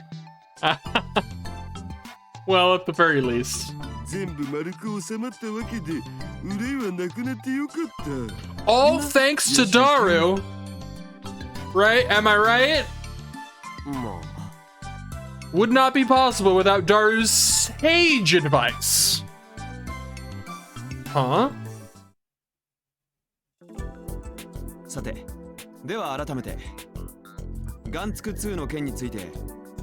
Well, at the very least. 全部丸く収まったわけで憂いはなくなってよかった。 All thanks to Daru. Right? Am I right? まあ Would not be possible without Daru's sage advice. Huh? さて、では改めてガンツク2の件について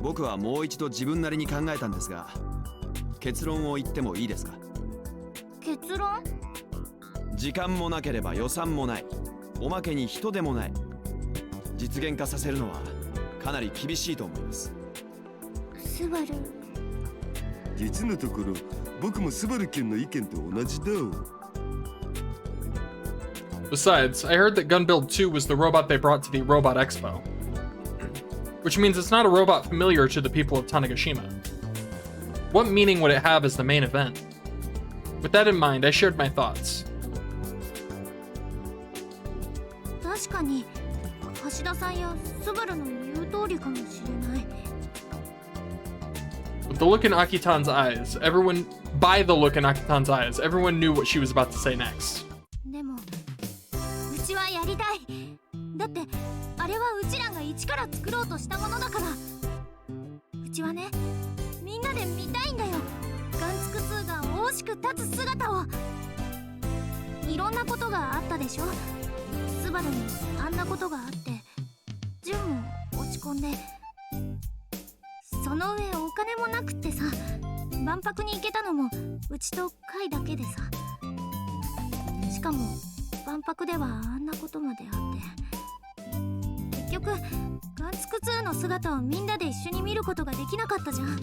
僕はもう一度自分なりに考えたんですが、結論を言ってもいいですか？結論？時間もなければ予算もない、おまけに人でもない。実現化させるのはかなり厳しいと思います。スバル。実のところ僕もスバル君の意見と同じだ。 Besides, I heard that Gun Build 2 was the robot they brought to the Robot Expo. Which means it's not a robot familiar to the people of Tanegashima. What meaning would it have as the main event? With that in mind, I shared my thoughts. 確かに橋田さんやスバルの言う通りかもしれない。 With the look in Akitan's eyes, by the look in Akitan's eyes, everyone knew what she was about to say next. でもうちはやりたい。だってあれはうちらが一から作ろうとしたものだから。うちはね、みんなで見たいんだよ。ガンツク2が大しく立つ姿を。いろんなことがあったでしょ。スバルにあんなことがあってジュンも落ち込んで、その上お金もなくってさ、万博に行けたのもうちとカイだけでさ。しかも万博ではあんなことまであって、結局ガンツク2の姿をみんなで一緒に見ることができなかったじゃん。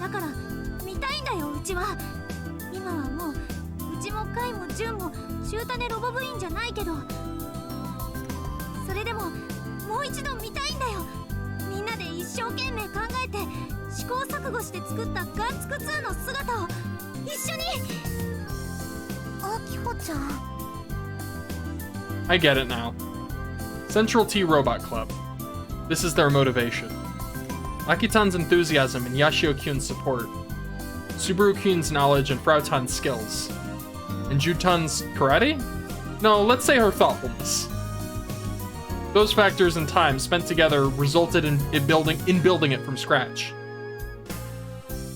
だから見たいんだよ、うちは。今はもううちもカイもジュンもシュータネロボ部員じゃないけど、それでももう一度見たいんだよ。みんなで一生懸命考えて試行錯誤して作ったガンツク2の姿を一緒に。あきほちゃん。 I get it now. Central T Robot Club. This is their motivation. Akitan's enthusiasm and Yashio-kyun's support. Subaru-kyun's knowledge and Frautan's skills. And Jutan's karate? No, let's say her thoughtfulness. Those factors and time spent together resulted in building it from scratch.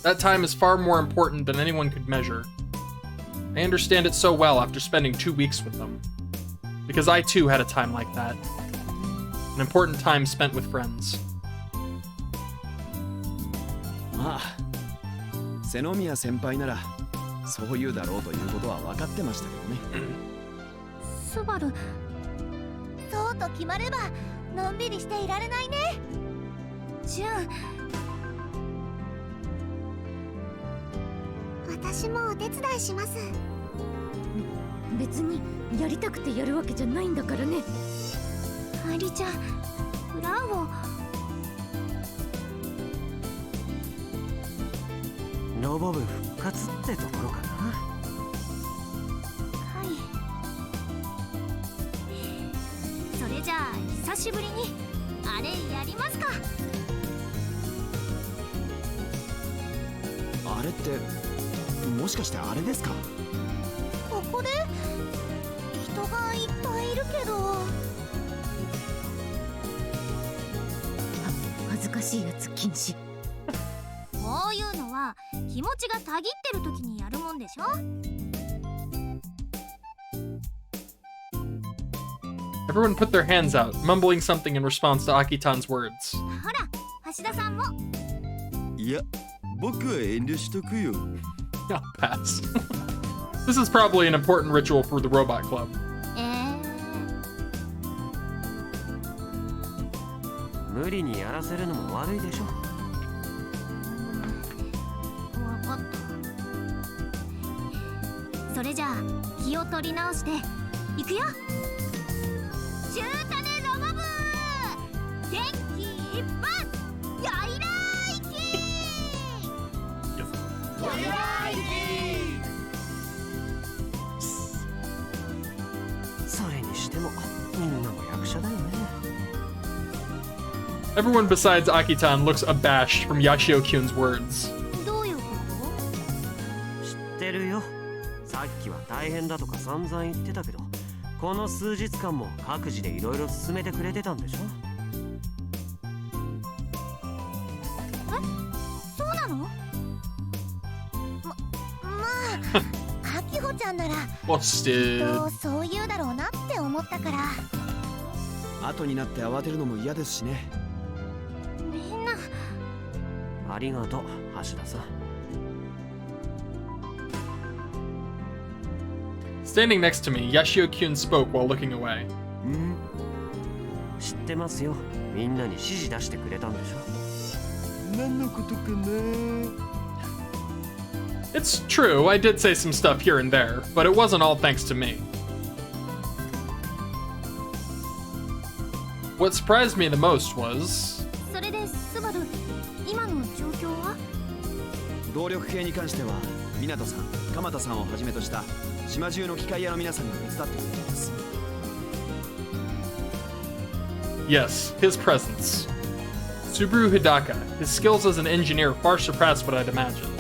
That time is far more important than anyone could measure. I understand it so well after spending 2 weeks with them. Because I too had a time like that. An important time spent with friends. まあ、瀬宮先輩ならそう言うだろうということは分かってましたけどね。スバル、そうと決まればのんびりしていられないね。ジュン、私もお手伝いします。別にやりたくてやるわけじゃないんだからね。アリちゃん、裏を。ロボ部復活ってところかな。はい。それじゃあ久しぶりにあれやりますか。あれってもしかしてあれですか？ここで人がいっぱいいるけど。恥ずかしいやつ禁止。こういうのは気持ちがたぎってる時にやるもんでしょ。 Everyone put their hands out, mumbling something in response to Akitan's words. ほら、橋田さんも。いや、僕は遠慮しとくよ。I'll pass. This is probably an important ritual for the Robot Club. 無理にやらせるのも悪いでしょ。れじゃあ気を取り直していくよ。中種ロボ部元気いっぱいやいらーいきーやいらーいきそれにしてもみんなも役者だよね。 Everyone besides Akitan looks abashed from Yashio-kyun's words. どういうこ知ってるよ。さっきは大変だとか散々言ってたけど、この数日間も各自でいろいろ進めてくれてたんでしょ。そうなの？まあ、あきほちゃんなら Busted. そう言うだろうなって思ったから。後になって慌てるのも嫌ですしね。みんなありがとう、橋田さん。 Standing next to me, Yashio-kyun spoke while looking away. 知ってますよ。みんなに指示出してくれたんでしょ。何のことかな。 It's true, I did say some stuff here and there, but it wasn't all thanks to me. What surprised me the most was... それでスバル今の状況は？動力系に関しては湊さん、鎌田さんをはじめとした島中の機械屋の皆さんが手伝ってくれています。 Yes, his presence. Subaru Hidaka, his skills as an engineer far surpassed what I'd imagined.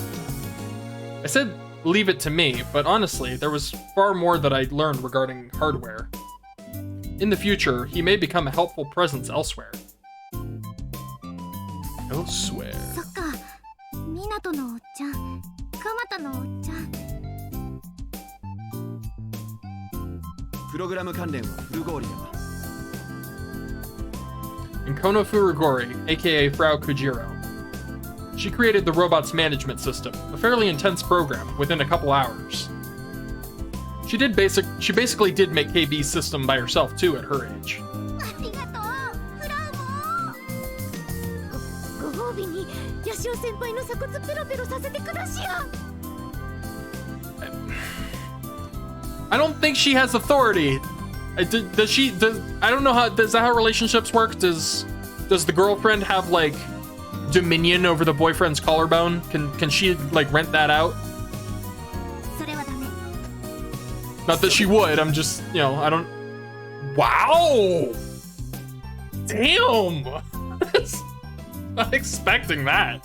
I said leave it to me, but honestly, there was far more that I'd learned regarding hardware. In the future, he may become a helpful presence elsewhere. Elsewhere. そっか、港のおっちゃん、蒲田のおっちゃん。プログラム関連はフルゴーリだが。 And Kono Furugori, aka Frau Kujiro. She created the robot's management system, a fairly intense program, within a couple hours. She basically did make KB's system by herself too at her age. ありがとう、フラウも。ご褒美にヤシオ先輩の鎖骨ペロペロさせてくだしや。 I don't think she has authority. Does she? I don't know how. Is that how relationships work? Does the girlfriend have like dominion over the boyfriend's collarbone? Can she like rent that out? それはダメ。 Not that she would. I'm just, you know, I don't. Wow. Damn. Not expecting that.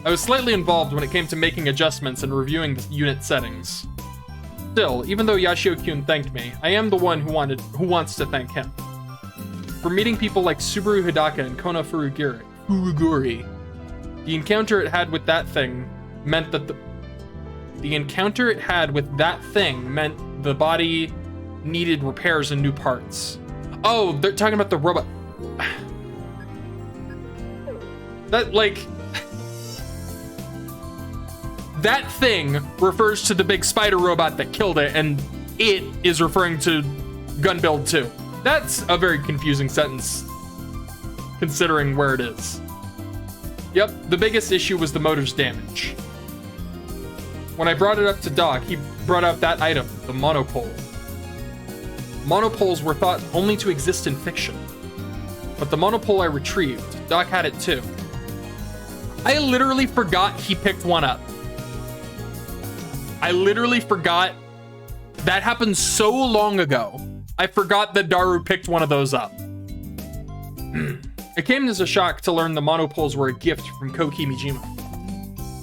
I was slightly involved when it came to making adjustments and reviewing the unit settings. Still, even though Yashio-kyun thanked me, I am the one who wants to thank him. For meeting people like Subaru Hidaka and Kono Furuguri. The encounter it had with that thing meant that the body needed repairs and new parts. Oh, they're talking about the robot. That, like... That thing refers to the big spider robot that killed it, and it is referring to Gun Build 2. That's a very confusing sentence, considering where it is. Yep, the biggest issue was the motor's damage. When I brought it up to Doc, he brought out that item, the monopole. Monopoles were thought only to exist in fiction. But the monopole I retrieved, Doc had it too. I literally forgot he picked one up. I literally forgot. That happened so long ago. I forgot that Daru picked one of those up. It came as a shock to learn the monopoles were a gift from Koki Mijima.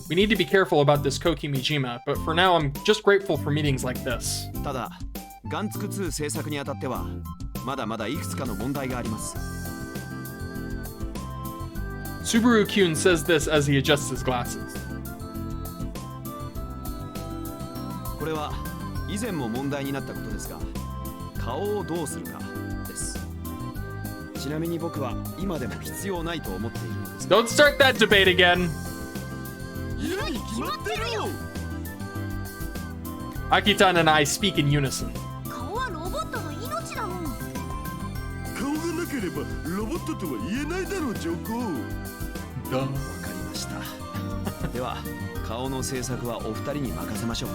We need to be careful about this Koki Mijima, but for now I'm just grateful for meetings like this. ただ、ガンツク2制作にあたってはまだまだいくつかの問題があります。 Subaru-kyun says this as he adjusts his glasses. これは以前も問題になったことですが、顔をどうするかです。ちなみに僕は今でも必要ないと思っているのです。 Don't start that debate again. いるに決まってるよ。 Akitan and I speak in unison. 顔はロボットの命だもん。顔がなければロボットとは言えないだろう、上皇。わかりました。では顔の制作はお二人に任せましょう。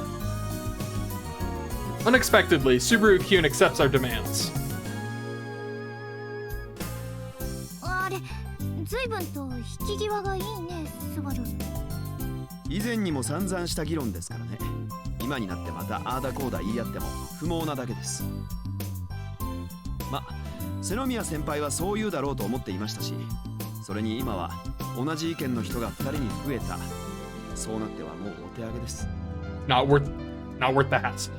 Unexpectedly, Subaru Kyun accepts our demands. あれ、随分と引き際がいいね、スバル。以前にも散々した議論ですからね。今になってまたあーだこーだ言い合っても不毛なだけです。ま、瀬宮先輩はそう言うだろうと思っていましたし、それに今は同じ意見の人が2人に増えた。そうなってはもうお手上げです。 Not worth the hassle.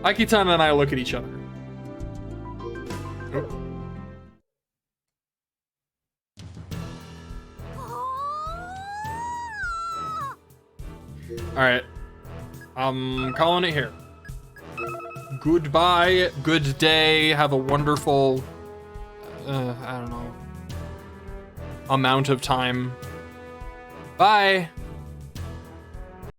Aki-tan and I look at each other. Alright. Calling it here. Goodbye, good day, have a wonderful, I don't know, amount of time. Bye!